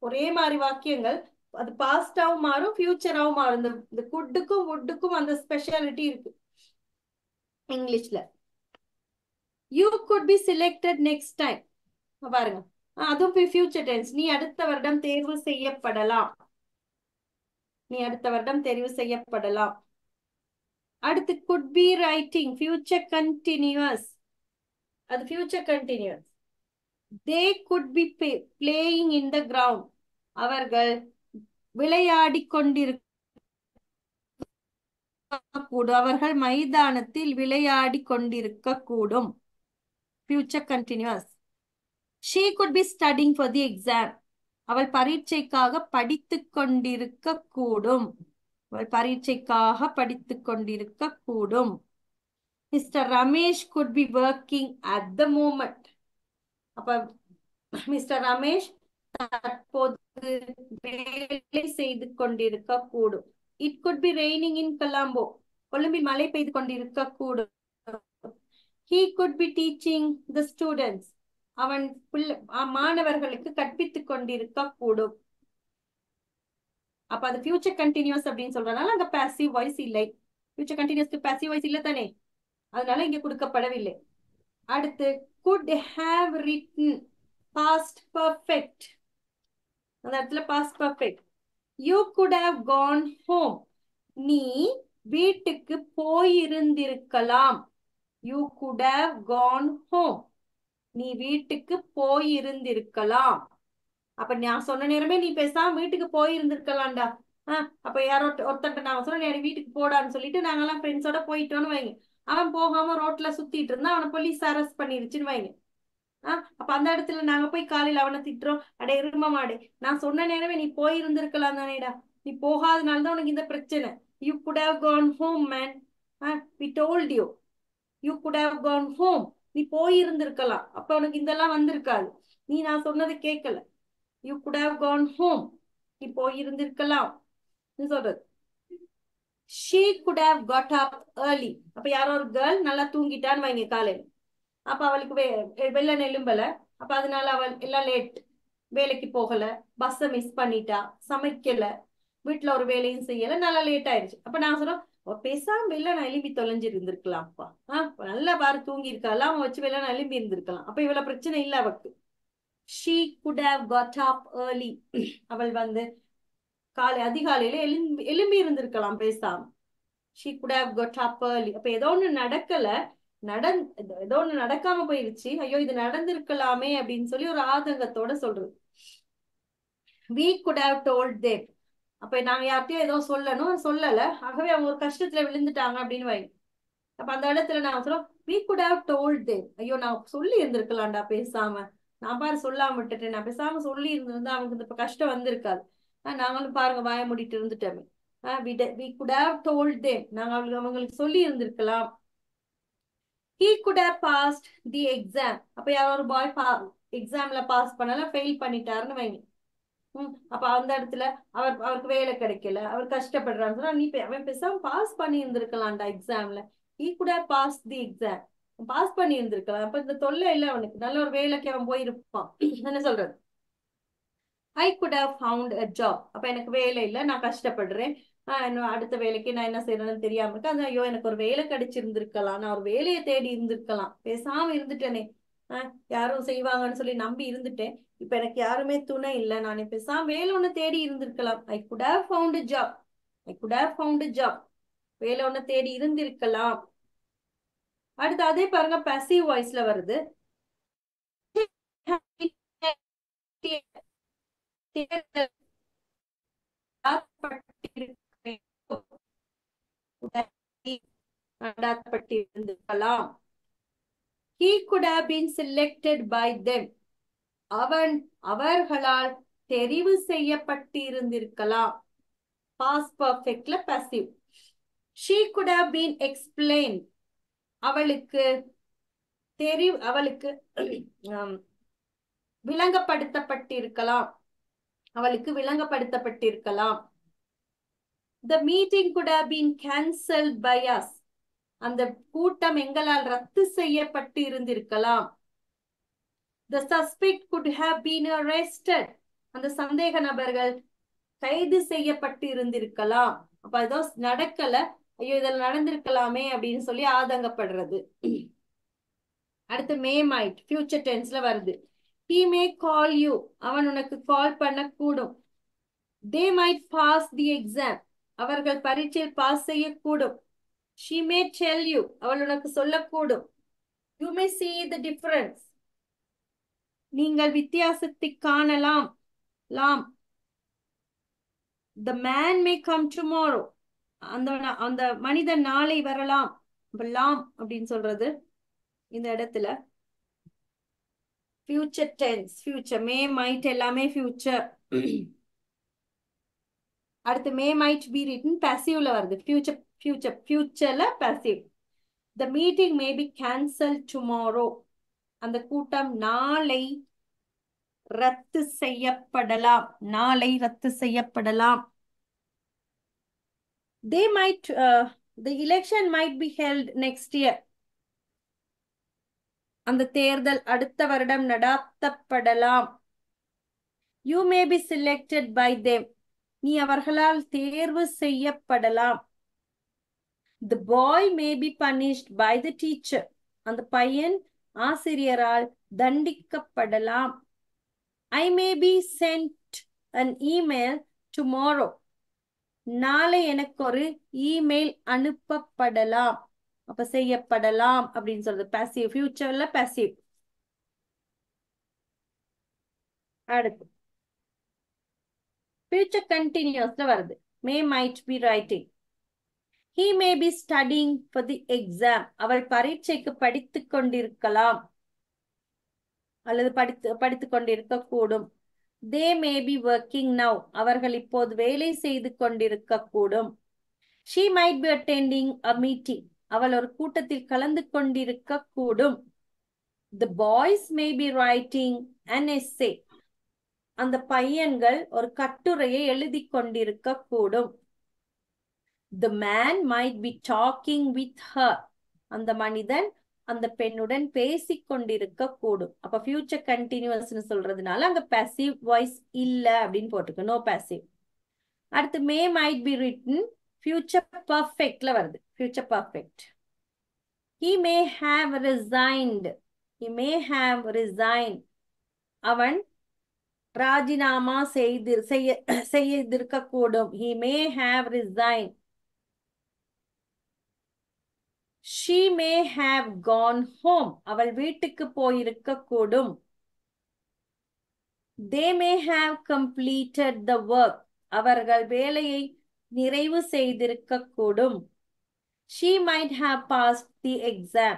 ஒரே மாதிரி வாக்கியங்கள் அது பாஸ்டாவும் மாறும், ஃபியூச்சராவும் மாறும். இந்த குட்டுக்கும் வுட்டுக்கும் அந்த ஸ்பெஷாலிட்டி இருக்கு இங்கிலீஷ்ல. You could be selected next time. பாருங்க, அதுவும் ஃபியூச்சர் டென்ஸ். நீ அடுத்த வருடம் தேர்வு செய்யப்படலாம். நீ அடுத்த வருடம் தேர்வு செய்யப்படலாம். அடுத்து could be writing, future continuous. அது future continuous. They could be playing in the ground. அவர்கள் விளையாடி கொண்டிருக்க கூடும். அவர்கள் மைதானத்தில் விளையாடி கொண்டிருக்க கூடும். Future continuous. she could be studying for the exam. அவள் பரீட்சைக்காக படித்துக் கொண்டிருக்க கூடும். அவள் பரீட்சைக்காக படித்துக் கொண்டிருக்க கூடும். Mister Ramesh could be working at the moment. அப்ப மிஸ்டர் ரமேஷ் தற்போது வேலை செய்து கொண்டிருக்க கூடும். இட் குட் பி ரெய்னிங் இன் கொலம்போ. கொழும்பில் மழை பெய்து கொண்டிருக்க கூடும். he could be teaching the students. அவன் மாணவர்களுக்கு கற்பித்துக் கொண்டிருக்க கூடும். அப்ப அது ஃபியூச்சர் கண்டினியூஸ் அப்படின்னு சொல்றதுனால அங்க பாசிவ் வாய்ஸ் இல்லை. ஃபியூச்சர் கண்டினியூஸ்க்கு பாசிவ் வாய்ஸ் இல்ல தானே, அதனால இங்க கொடுக்கப்படவில்லை. அடுத்து could have written, past perfect. அந்த இடத்துல past perfect. you could have gone home. நீ வீட்டுக்கு போயிருந்திருக்கலாம். you could have gone home. நீ வீட்டுக்கு போயிருந்திருக்கலாம். அப்ப நான் சொன்ன நேரமே நீ பேசாம வீட்டுக்கு போயிருந்திருக்கலாம்டா. அப்ப யாரோ ஒருத்தட்ட நான் சொன்ன நீ வீட்டுக்கு போடான்னு சொல்லிட்டு நாங்கெல்லாம் ஃப்ரெண்ட்ஸோட போயிட்டோன்னு வைங்க. அவன் போகாம ரோட்ல சுத்திட்டு இருந்தா அவனை போலீஸ் அரெஸ்ட் பண்ணிருச்சுன்னு வைங்க. அப்ப அந்த இடத்துல நாங்க போய் காலையில அவனை திட்டுறோம், அடே இரும மாடே, நான் சொன்ன நேரமே நீ போயிருந்திருக்கலாம் தானேடா, நீ போகாதனாலதான் உனக்கு இந்த பிரச்சனை. you could have gone home man. we told you. you could have gone home. நீ போயிருந்திருக்கலாம், அப்ப உனக்கு இதெல்லாம் வந்திருக்காது. நீ நான் சொன்னதை கேட்கல. you could have gone home. நீ போயிருந்திருக்கலாம் சொல்றது. she could have got up early. அப்ப யாரோ ஒரு கேர்ள் நல்லா தூங்கிட்டான்னு வைங்க காலையில. அப்ப அவளுக்கு வெள்ளை நெலும்பல, அப்ப அதனால அவள் எல்லாம் லேட், வேலைக்கு போகல, பஸ்ஸை மிஸ் பண்ணிட்டா, சமைக்கல, வீட்டுல ஒரு வேலையும் செய்யல, நல்லா லேட் ஆயிடுச்சு. அப்ப நான் சொல்றோம் பேசாம வெளில நான் எலும்பி தொலைஞ்சு இருந்திருக்கலாம்ப்பா. நல்லா பாரு தூங்கி இருக்கலாம், அவன் வச்சு வெளில நான் எலும்பி இருந்திருக்கலாம். அப்ப இவ்வளவு பிரச்சனை இல்ல அவக்கு. she could have got up early. அவள் வந்து அதிகாலையில எலும்பி இருந்திருக்கலாம் பேசாம. she could have got up early. அப்ப ஏதோ ஒண்ணு நடக்கல, ஏதோ ஒண்ணு நடக்காம போயிருச்சு, ஐயோ இது நடந்திருக்கலாமே அப்படின்னு சொல்லி ஒரு ஆதங்கத்தோட சொல்றது. we could have told them. அப்ப நாங்க யார்கிட்டயும் ஏதோ சொல்லணும், சொல்லல, ஆகவே அவங்க ஒரு கஷ்டத்துல விழுந்துட்டாங்க அப்படின்னு வைங்க. அப்ப அந்த இடத்துல நான் சொல்றோம் we could have told them. ஐயோ நான் சொல்லி இருந்திருக்கலாம்டா பேசாம, நான் பாரு சொல்லாம விட்டுட்டேன், நான் பேசாம சொல்லி இருந்திருந்தா அவங்களுக்கு இப்ப கஷ்டம் வந்திருக்காது. நாங்களும் பாருங்க வாய மூடிட்டு இருந்துட்டோமே. we could have told them. நாங்க அவங்களுக்கு சொல்லி இருந்திருக்கலாம். he could have passed the exam. அப்ப யாரோ ஒரு பாய் எக்ஸாம்ல பாஸ் பண்ணல, ஃபெயில் பண்ணிட்டாருன்னு வைங்க. அப்ப அந்த இடத்துல அவருக்கு வேலை கிடைக்கல, அவர் கஷ்டப்படுறான்னு சொன்னா நீ அவன் பேசாம பாஸ் பண்ணி இருந்திருக்கலாம்டா எக்ஸாம்ல. he could have passed the exam. Pass பண்ணி இருந்திருக்கலாம், அப்ப இந்த தொல்லை இல்ல அவனுக்கு, நல்ல ஒரு வேலைக்கு அவன் போயிருப்பான். என்ன சொல்றது? I could have found a job. அப்ப எனக்கு வேலை இல்ல, நான் கஷ்டப்படுறேன், அடுத்த வேலைக்கு நான் என்ன செய்யறேன்னு தெரியாம இருக்கேன், ஐயோ எனக்கு ஒரு வேலை கிடைச்சிருந்திருக்கலாம், நான் ஒரு வேலையை தேடி இருந்திருக்கலாம், பேசாம இருந்துட்டேனே, யாரும் செய்வாங்கன்னு சொல்லி நம்பி இருந்துட்டேன், இப்ப எனக்கு யாருமே துணை இல்லை, நான் பேசாம வேலை ஒண்ணு தேடி இருந்திருக்கலாம். I could have found a job. I could have found a job. வேலை ஒண்ணு தேடி இருந்திருக்கலாம். அடுத்து அதே பாருங்க passive voiceல வருது. நடாத்தப்பட்டிருந்திருக்கலாம். He could have been selected by them. அவர்களால் தெரிவு செய்யப்பட்டிருந்திருக்கலாம். Past perfectல passive. She could have been explained. அவளுக்கு விளங்கப்படுத்தப்பட்டிருக்கலாம். The meeting could have been cancelled by us. அந்த கூட்டம் எங்களால் ரத்து செய்யப்பட்டு இருந்திருக்கலாம். The suspect could have been arrested. அந்த சந்தேக நபர்கள் கைது செய்யப்பட்டு இருந்திருக்கலாம். அப்ப ஏதோ நடக்கல, ஐயோ இதெல்லாம் நடந்திருக்கலாமே அப்படின்னு சொல்லி ஆதங்கப்படுறது. அடுத்து may might ஃபியூச்சர் டென்ஸ்ல வருது. He may call you. அவன் உனக்கு கால் பண்ணக்கூடும். They might pass the exam. அவர்கள் பரீட்சையில் பாஸ் செய்யக்கூடும். She may tell you. அவள் உனக்கு சொல்லக்கூடும். You may see the difference. நீங்கள் வித்தியாசத்தை காணலாம். The man may come tomorrow. அந்த மனிதன் நாளை வரலாம். அப்படின்னு சொல்றது இந்த இடத்துல future tense, future, may, might எல்லாமே future. அடுத்து may, might be written passiveல வருது. futureல passive. The meeting may be cancelled tomorrow. அந்த கூட்டம் நாளை ரத்து செய்யப்படலாம். They might, the election might be held next year. அந்த தேர்தல் அடுத்த வருடம் நடாத்தப்படலாம். You may be selected by them. நீ அவர்களால் தேர்வு செய்யப்படலாம். The boy may be punished by the teacher. அந்த பையன் ஆசிரியரால் தண்டிக்கப்படலாம். I may be sent an email tomorrow. நாளை எனக்கு ஒரு இமெயில் அனுப்பப்படலாம். அப்ப செய்யப்படலாம் அப்படின்னு சொல்றது passive. ஃபியூச்சர்ல passive. அடுத்து future continuousல வருது. May, might be writing. He may be studying for the exam. அவள் பரீட்சைக்கு படித்துக் கொண்டிருக்கலாம் அல்லது படித்துக் கொண்டிருக்க கூடும். They may be working now. அவர்கள் இப்போது வேலை செய்து கொண்டிருக்க கூடும். She might be attending a meeting. அவள் ஒரு கூட்டத்தில் கலந்து கொண்டிருக்க கூடும். The boys may be writing an essay. அந்த பையன்கள் ஒரு கட்டுரையை எழுதி கொண்டிருக்க கூடும். The man might be talking with her. அந்த மனிதன் அந்த பெண்ணுடன் பேசிக் கொண்டிருக்க கூடும். அப்ப future continuous சொல்றதுனால அங்க passive voice இல்ல அப்படின்னு போட்டுக்க. No passive. அடுத்து may, might be written future perfectல வருது. future perfect. He may have resigned. அவன் ராஜினாமா செய்திருக்க கூடும். He may have resigned. She may have gone home. அவள் வீட்டுக்கு போயிருக்க கூடும். They may have completed the work. அவர்கள் வேலையை நிறைவு செய்திருக்க கூடும். She might have passed the exam.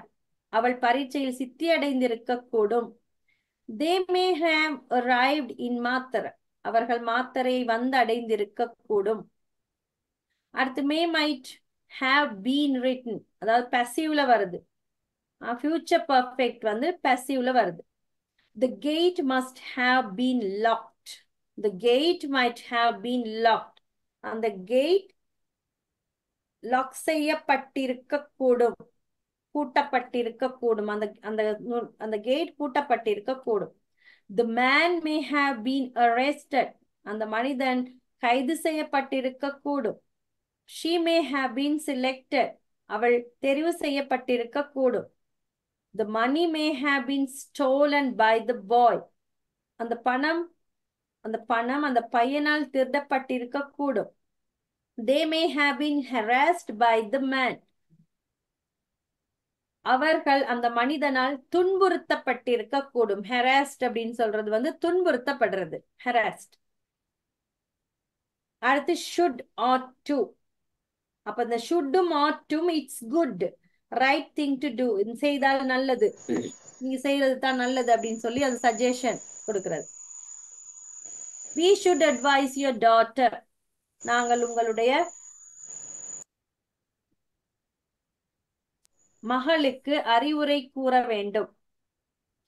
அவள் பரீட்சையில் சித்தி அடைந்திருக்க கூடும். They may have arrived in Mathura. அவர்கள் மாத்தரை வந்து அடைந்திருக்க கூடும். அடுத்து may, might have been written. அதாவது passiveல வருது. future perfect வந்து passiveல வருது. The gate must have been locked. The gate might have been locked. அந்த gate lock செய்யப்பட்டிருக்க கூடும். பூட்டப்பட்டிருக்க கூடும். அந்த கேட் பூட்டப்பட்டிருக்க கூடும். The man may have been arrested. அந்த மனிதன் கைது செய்யப்பட்டிருக்க கூடும். She may have been selected. அவள் தெரிவு செய்யப்பட்டிருக்க கூடும். The money may have been stolen by the boy. அந்த பணம் அந்த பையனால் திருடப்பட்டிருக்க கூடும். They may have been harassed by the man. அவர்கள் அந்த மனிதனால் துன்புறுத்தப்பட்டிருக்க கூடும். harassed அப்படின்னு சொல்றது வந்து துன்புறுத்தப்படுறது. harassed. அடுத்து should ought to. அப்ப இந்த shouldum oughtum it's good, right thing to do. இது செய்தால் நல்லது, நீங்க செய்யறது தான் நல்லது அப்படின்னு சொல்லி அது சஜஷன் கொடுக்கிறது. We should advise your daughter. நாங்கள் உங்களுடைய மகளுக்கு அறிவுரை கூற வேண்டும்.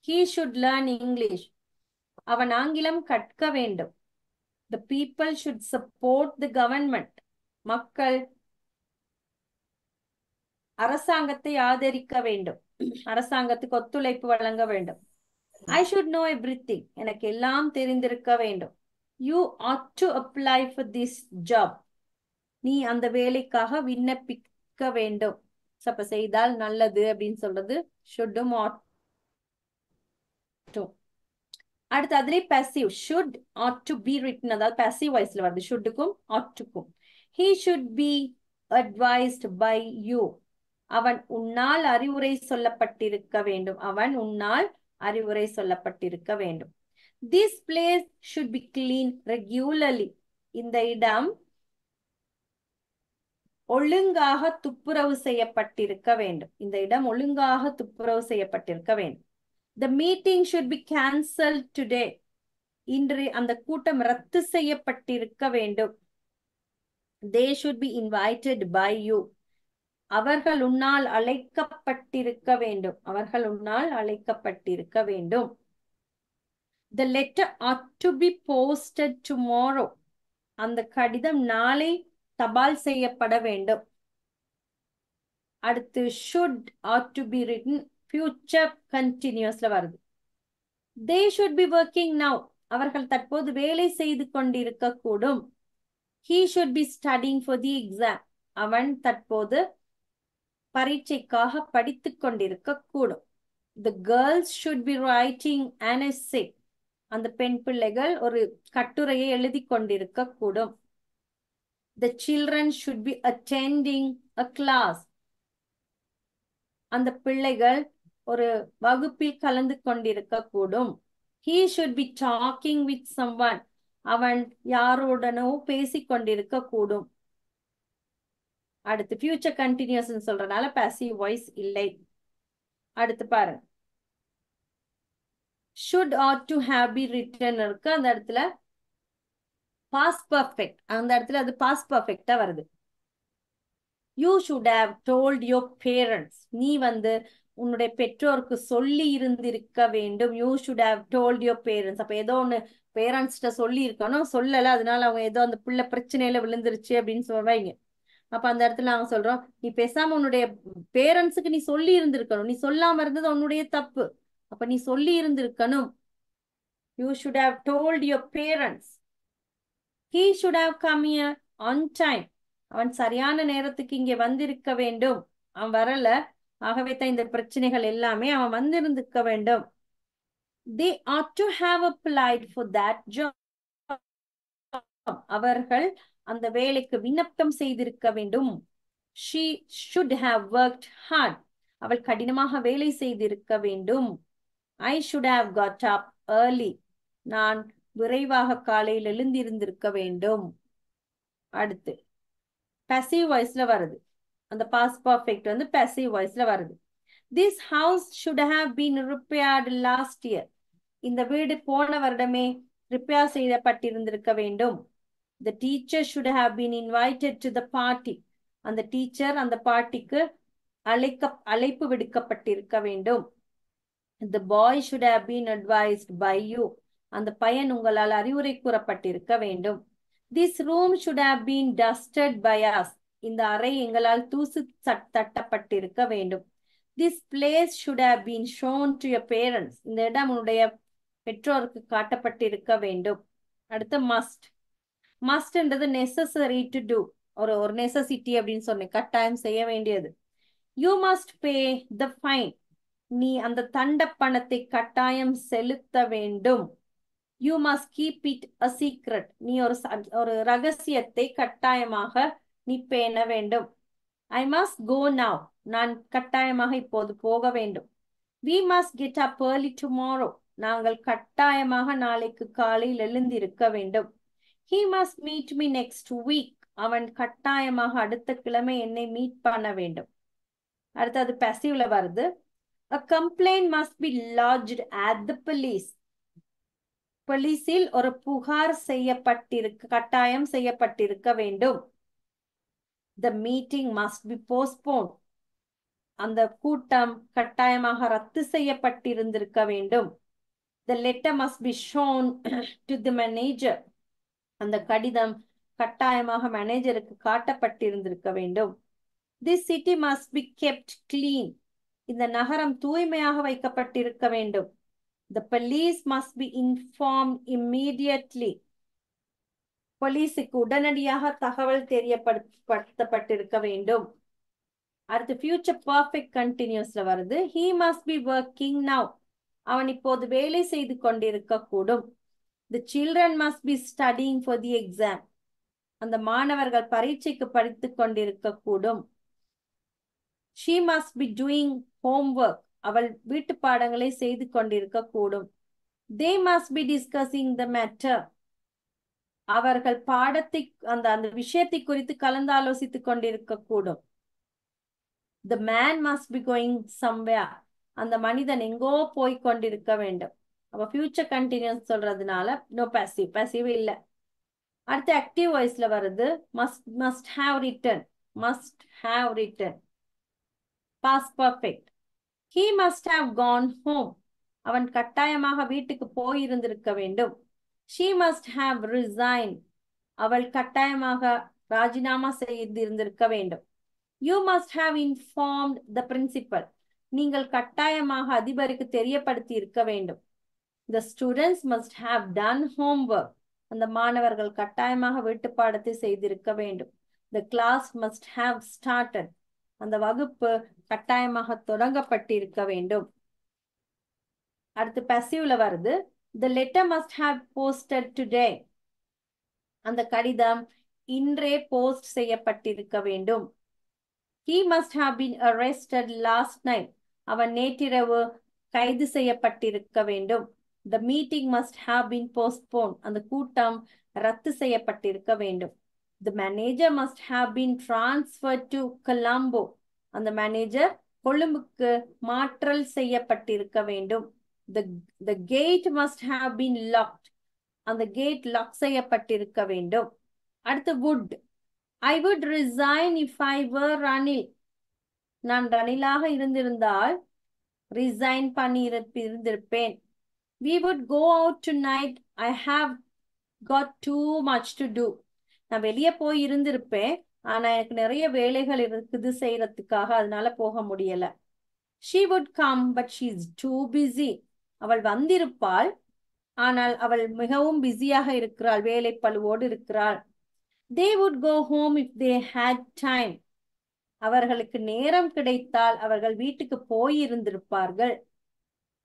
He should learn English. அவன் ஆங்கிலம் கற்க வேண்டும். The people should support the government. மக்கள் அரசாங்கத்தை ஆதரிக்க வேண்டும், அரசாங்கத்துக்கு ஒத்துழைப்பு வழங்க வேண்டும். I should know everything. எனக்கு எல்லாம் தெரிந்திருக்க வேண்டும். You ought to apply for this job. நீ அந்த வேலைக்காக விண்ணப்பிக்க வேண்டும். அப்ப செய்தால் நல்லது அப்படின்னு சொல்றது should-um ought to. அடுத்து அதுல passive should ought to be written, அதாவது passive voiceல வருது should-க்கும் ought to-க்கும். He should be advised by you. அவன் உன்னால் அறிவுரை சொல்லப்பட்டிருக்க வேண்டும். அவன் உன்னால் அறிவுரை சொல்லப்பட்டிருக்க வேண்டும். This place should be cleaned regularly. இந்த இடம் ஒழுங்காக துப்புரவு செய்யப்பட்டிருக்க வேண்டும். இந்த இடம் ஒழுங்காக துப்புரவு செய்யப்பட்டிருக்க வேண்டும். The meeting should be cancelled today. இன்று அந்த கூட்டம் ரத்து செய்யப்பட்டிருக்க வேண்டும். They should be invited by you. அவர்கள் உன்னால் அழைக்கப்பட்டிருக்க வேண்டும். அவர்கள் உன்னால் அழைக்கப்பட்டிருக்க வேண்டும். The letter ought to be posted tomorrow. அந்த கடிதம் நாளை தபால் செய்யப்பட வேண்டும். அடுத்து should ought to be written future continuousல வருது. They should be working now. அவர்கள் தற்போது வேலை செய்து கொண்டிருக்க கூடும். He should be studying for the exam. அவன் தற்போது பரீட்சைக்காக படித்துக் கொண்டிருக்க கூடும். The girls should be writing an essay. அந்த பெண் பிள்ளைகள் ஒரு கட்டுரையை எழுதி கொண்டிருக்க கூடும். The children should be attending a class. அந்த பிள்ளைகள் ஒரு வகுப்பில் கலந்து கொண்டிருக்க கூடும். He should be talking with someone. அவன் யாரோடனோ பேசிக் கொண்டிருக்க கூடும். அடுத்து future continuous சொல்றதுனால passive voice இல்லை. அடுத்து பாருங்க, should ought to have been written இருக்கு. அந்த இடத்துல past perfect, அந்த இடத்துல அது past perfect வருது. You should have told your parents. நீ வந்து உன்னுடைய பெற்றோருக்கு சொல்லி இருந்திருக்க வேண்டும். You should have told your parents. அப்ப ஏதோ ஒண்ணு பேரண்ட்ஸ்ட சொல்லி இருக்கணும், சொல்லல, அதனால அவங்க ஏதோ அந்த பிள்ளை பிரச்சனையில விழுந்துருச்சு அப்படின்னு சொல்றாங்க. அப்ப அந்த இடத்துல நாங்க சொல்றோம், நீ பேசாம உன்னுடைய பேரண்ட்ஸுக்கு நீ சொல்லி இருந்திருக்கணும். நீ சொல்லாம இருந்தது உன்னுடைய தப்பு. அப்ப நீ சொல்லி இருந்திருக்கணும். You should have told your parents. He should have come here on time. அவன் சரியான நேரத்துக்கு இங்கே வந்திருக்க வேண்டும். அவன் வரல, ஆகவே தான் இந்த பிரச்சனைகள் எல்லாமே. அவன் வந்திருந்திருக்க வேண்டும். They ought to have applied for that job. அவர்கள் அந்த வேலைக்கு விண்ணப்பம் செய்திருக்க வேண்டும். She should have worked hard. அவள் கடினமாக வேலை செய்திருக்க வேண்டும். I should have got up early. நான் விரைவாக காலையில் எழுந்திருந்திருக்க வேண்டும். அடுத்து passive voiceல வருது. அந்த past perfect வந்து passive voiceல வருது. This house should have been repaired last year. இந்த வீடு போன வருடமே ரிப்பேர் செய்யப்பட்டிருந்திருக்க வேண்டும். The teacher should have been invited to the party. அந்த டீச்சர் அந்த பார்ட்டிக்கு அழைப்பு விடுக்கப்பட்டிருக்க வேண்டும். The boy should have been advised by you. அந்த பையன் உங்களால் அறிவுரை கூறப்பட்டிருக்க வேண்டும். This room should have been dusted by us. இந்த அறை எங்களால் தூசு தட்டப்பட்டிருக்க வேண்டும். This place should have been shown to your parents. இந்த இடம் உன்னுடைய பெற்றோருக்கு காட்டப்பட்டிருக்க வேண்டும். அடுத்து must. மஸ்ட்ன்றது நெசசரி டு டூ, ஒரு நெசசிட்டி அப்படின்னு சொன்னேன், கட்டாயம் செய்ய வேண்டியது. You must pay the fine. நீ அந்த தண்ட பணத்தை கட்டாயம் செலுத்த வேண்டும். You must keep it a secret. நீ ஒரு ரகசியத்தை கட்டாயமாக நீ பேண வேண்டும். I must go now. நான் கட்டாயமாக இப்போது போக வேண்டும். We must get up early tomorrow. நாங்கள் கட்டாயமாக நாளைக்கு காலையில் எழுந்திருக்க வேண்டும். He must meet me next week. அவன் கட்டாயமாக அடுத்த கிழமை என்னை மீட் பண்ண வேண்டும். அடுத்தது passiveல வருது. A complaint must be lodged at the police. போலீஸில் ஒரு புகார் கட்டாயம் செய்யப்பட்டிருக்க வேண்டும். The meeting must be postponed. அந்த கூட்டம் கட்டாயமாக ரத்து செய்யப்பட்டிருந்திருக்க வேண்டும். The letter must be shown to the manager. அந்த கடிதம் கட்டாயமாக மேனேஜருக்கு காட்டப்பட்டிருந்திருக்க வேண்டும். This city must be kept clean. இந்த நகரம் தூய்மையாக வைக்கப்பட்டிருக்க வேண்டும். The police must be informed immediately. போலீஸுக்கு உடனடியாக தகவல் தெரியப்படுத்தப்பட்டிருக்க வேண்டும். அடுத்து ஃபியூச்சர் பர்ஃபெக்ட் கண்டினியூஸ்ல வருது. He must be working now. அவன் இப்போது வேலை செய்து கொண்டிருக்க கூடும். The children must be studying for the exam. அந்த மாணவர்கள் பரீட்சைக்கு படித்துக் கொண்டிருக்க கூடும். She must be doing homework. அவள் வீட்டு பாடங்களை செய்து கொண்டிருக்க கூடும். They must be discussing the matter. அவர்கள் பாடத்தை அந்த விஷயத்தை குறித்து கலந்தாலோசித்துக் கொண்டிருக்க கூடும். The man must be going somewhere. அந்த மனிதன் எங்கோ போய் கொண்டிருக்க வேண்டும். அப்ப ஃபியூச்சர் கண்டினியூஸ் சொல்றதுனால நோ பாசிவ் இல்ல. அடுத்து ஆக்டிவ் வாய்ஸ்ல வருது. must have written. past perfect. He must have gone home. அவன் கட்டாயமாக வீட்டுக்கு போயிருந்திருக்க வேண்டும். She must have resigned. அவள் கட்டாயமாக ராஜினாமா செய்திருந்திருக்க வேண்டும். You must have informed the principal. நீங்கள் கட்டாயமாக அதிபருக்கு தெரியப்படுத்தி இருக்க வேண்டும். The students must have done homework. அந்த மாணவர்கள் கட்டாயமாக வீட்டு பாடத்தை செய்திருக்க வேண்டும். The class must have started. அந்த வகுப்பு கட்டாயமாக தொடங்கப்பட்டிருக்க வேண்டும். அடுத்து passiveல வருது. The letter must have posted today. அந்த கடிதம் இன்றே போஸ்ட் செய்யப்பட்டிருக்க வேண்டும். He must have been arrested last night. அவன் நேற்றிரவு கைது செய்யப்பட்டிருக்க வேண்டும். The meeting must have been postponed. அந்த கூட்டம் ரத்து செய்யப்பட்டிருக்க வேண்டும். The manager must have been transferred to Colombo. அந்த மேனேஜர் கொழும்புக்கு மாற்றல் செய்யப்பட்டிருக்க வேண்டும். The gate must have been locked. அந்த கேட் லாக் செய்யப்பட்டிருக்க வேண்டும். அடுத்து would. I would resign if I were Ranil. நான் ரணிலாக இருந்திருந்தால் ரிசைன் பண்ணி இருந்திருப்பேன். We would go out tonight. I have got too much to do. நான் வெளியே போய் இருந்திருப்பேன், ஆனா எனக்கு நிறைய வேலைகள் இருக்குது செய்யறதுக்காக, அதனால போக முடியல. She would come but she is too busy. அவள் வந்திருப்பாள், ஆனால் அவள் மிகவும் பிஸியாக இருக்கிறாள், வேலை பளுவோடு இருக்கிறாள். They would go home if they had time. அவர்களுக்கு நேரம் கிடைத்தால் அவர்கள் வீட்டுக்கு போயிருந்திருப்பார்கள்.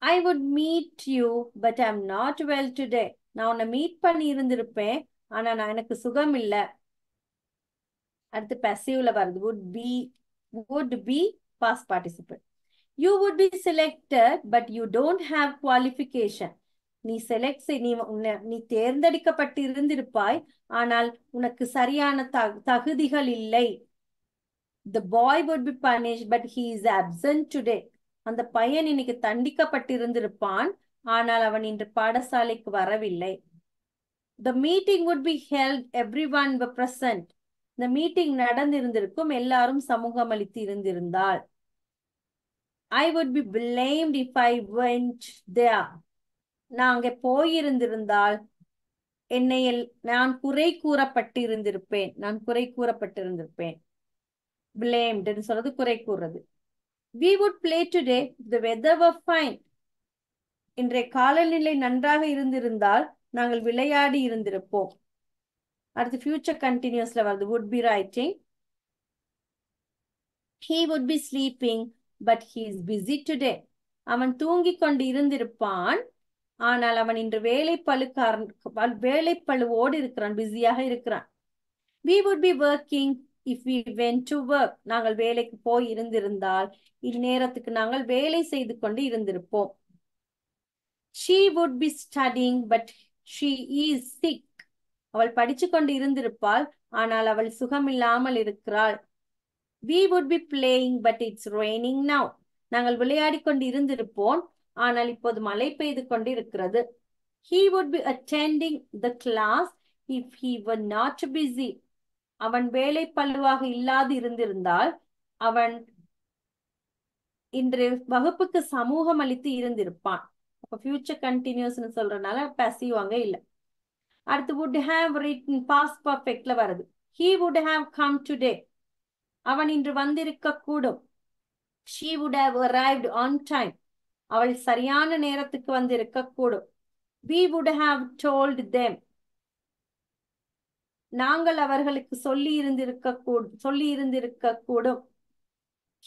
I would meet you but I'm not well today. நான் உன்னை மீட் பண்ணி இருந்திருப்பேன், ஆனா எனக்கு சுகம் இல்ல. அடுத்து passiveல வருது. would be past participle. You would be selected but you don't have qualification. நீ நீ தேர்ந்தெடுக்கப்பட்டு இருந்திருப்பாய், ஆனால் உனக்கு சரியான தகுதிகள் இல்லை. The boy would be punished but he is absent today. அந்த பையன் இன்னைக்கு தண்டிக்கப்பட்டிருந்திருப்பான், ஆனால் அவன் இன்று பாடசாலைக்கு வரவில்லை. The meeting would be held, everyone were present. இந்த மீட்டிங் நடந்திருந்திருக்கும், எல்லாரும் சமூகம் அளித்து இருந்திருந்தால். I would be blamed if I went there. நான் அங்கே போயிருந்திருந்தால் நான் குறை கூறப்பட்டிருந்திருப்பேன். blamed ன்னு சொல்றது குறை கூறுறது. We would play today if the weather were fine. இன்றைய காலநிலை நன்றாக இருந்திருந்தால் நாங்கள் விளையாடி இருந்திருப்போம். அடுத்து ஃபியூச்சர் கண்டினியூஸ்ல வருது. would be writing. He would be sleeping but he is busy today. அவன் தூங்கிக் கொண்டு இருந்திருப்பான், ஆனால் அவன் இன்று வேலைப்பளுவோடு இருக்கிறான், பிஸியாக இருக்கிறான். We would be working if we went to work. நாங்கள் வேலைக்கு போய் இருந்திருந்தால் இந்நேரத்துக்கு நாங்கள் வேலை செய்து கொண்டு இருந்திருப்போம். She would be studying but she is sick. அவள் படிச்சு கொண்டு இருந்திருப்பாள், ஆனால் அவள் சுகமில்லாமல் இருக்கிறாள். We would be playing but it's raining now. நாங்கள் விளையாடி கொண்டு இருந்திருப்போம், ஆனால் இப்போது மழை பெய்து கொண்டு இருக்கிறது. He would be attending the class if he were not busy. அவன் வேலை பளுவாக இல்லாது இருந்திருந்தால் அவன் இன்று வகுப்புக்கு சமூகம் அளித்து இருந்திருப்பான். அப்ப ஃபியூச்சர் கண்டினியூஸ்னு சொல்றதுனால passive அங்க இல்ல. அடுத்து would have written past perfectல வருது. He would have come today. அவன் இன்று வந்திருக்க கூடும். She would have arrived on time. அவள் சரியான நேரத்துக்கு வந்திருக்க கூடும். We would have told them. நாங்கள் அவர்களுக்கு சொல்லி இருந்திருக்க கூடும்.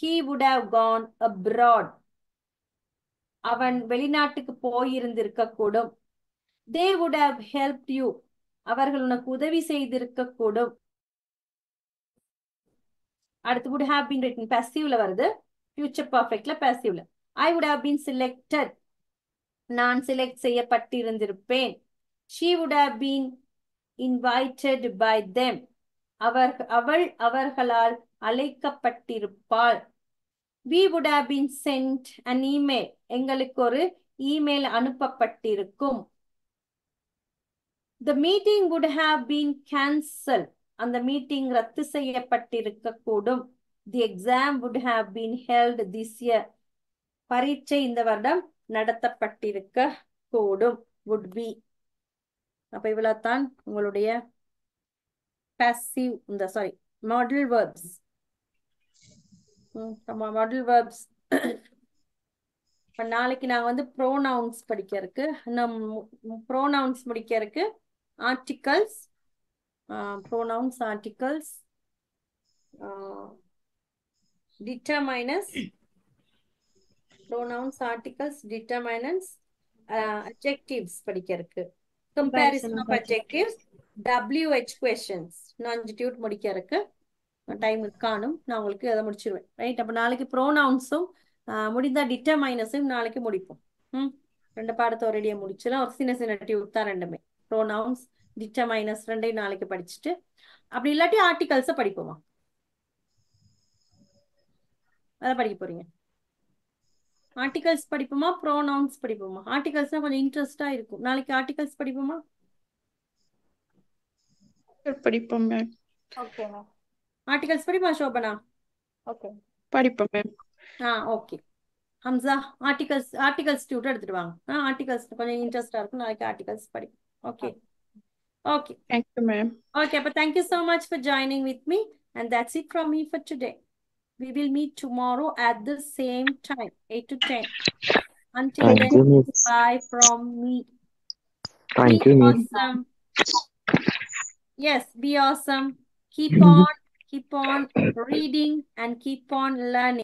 He would have gone abroad. அவன் வெளிநாட்டுக்கு போயிருந்திருக்க கூடும். They would have helped you. அவர்கள் உனக்கு உதவி செய்திருக்க கூடும். அடுத்து would have been written passivல வருது, future perfectல passivல. I would have been selected. நான் select செய்யப்பட்டிருந்திருப்பேன். She would have been invited by them. அவள் அவர்களால் அழைக்கப்பட்டிருப்பாள். We would have been sent an email. எங்களுக்கு ஒரு இமெயில் அனுப்பப்பட்டிருக்கும். The meeting would have been cancelled. அந்த meeting ரத்து செய்யப்பட்டிருக்க கூடும். The exam would have been held this year. பரீட்சை இந்த வருடம் நடத்தப்பட்டிருக்க கூடும். would be. அப்ப இவ்வளவுதான் உங்களுடைய passive modal verbs. modal verbs. நாளைக்கு நாங்க pronouns படிக்கிறதுக்கு, pronouns முடிக்கிறதுக்கு articles, pronouns, articles, determiners, pronouns, articles, determinants, adjectives படிக்கிறதுக்கு, comparison of adjectives, WH questions, longitude முடிக்கிறதுக்கு டைம் காணும். நான் உங்களுக்கு அதை முடிச்சிருவேன். ரைட். அப்ப நாளைக்கு ப்ரோனவுன்ஸும் முடிந்தா டிட்டர்மைனஸும் நாளைக்கு முடிப்போம். ரெண்டு பாடத்தை ஒரேடியா முடிச்சிடலாம். ஒரு சின்ன டியூப் தான் ரெண்டுமே. ப்ரோனவுன்ஸ், டிட்டர்மைனஸ் ரெண்டையும் நாளைக்கு படிச்சுட்டு, அப்படி இல்லாட்டி ஆர்டிகல்ஸை படிப்போமா? அதை படிக்க போறீங்க. Articles படிப்போமா, pronouns படிப்போமா? ஆர்டிகல்ஸ்னா கொஞ்சம் இன்ட்ரெஸ்டா இருக்கும். நாளைக்கு ஆர்டிகல்ஸ் படிப்போமா? படிப்போம் மேம். Okay ma'am. ஆர்டிகல்ஸ் படிப்பா சோபனா? ஓகே படிப்போம் ma'am. Okay. Hamsa, articles tutor எடுத்துட்டு வாங்க. ஆர்டிகல்ஸ் கொஞ்சம் இன்ட்ரெஸ்டா இருக்கும். நாளைக்கு ஆர்டிகல்ஸ் படிப்போம். Okay. Okay. Thank you, ma'am. Okay, but thank you so much for joining with me. And that's it from me for today. We will meet tomorrow at the same time, 8 to 10. Until Thank then, you, Miss. bye from me. Thank Be you, Miss. awesome. Yes, be awesome. Keep on reading and keep on learning.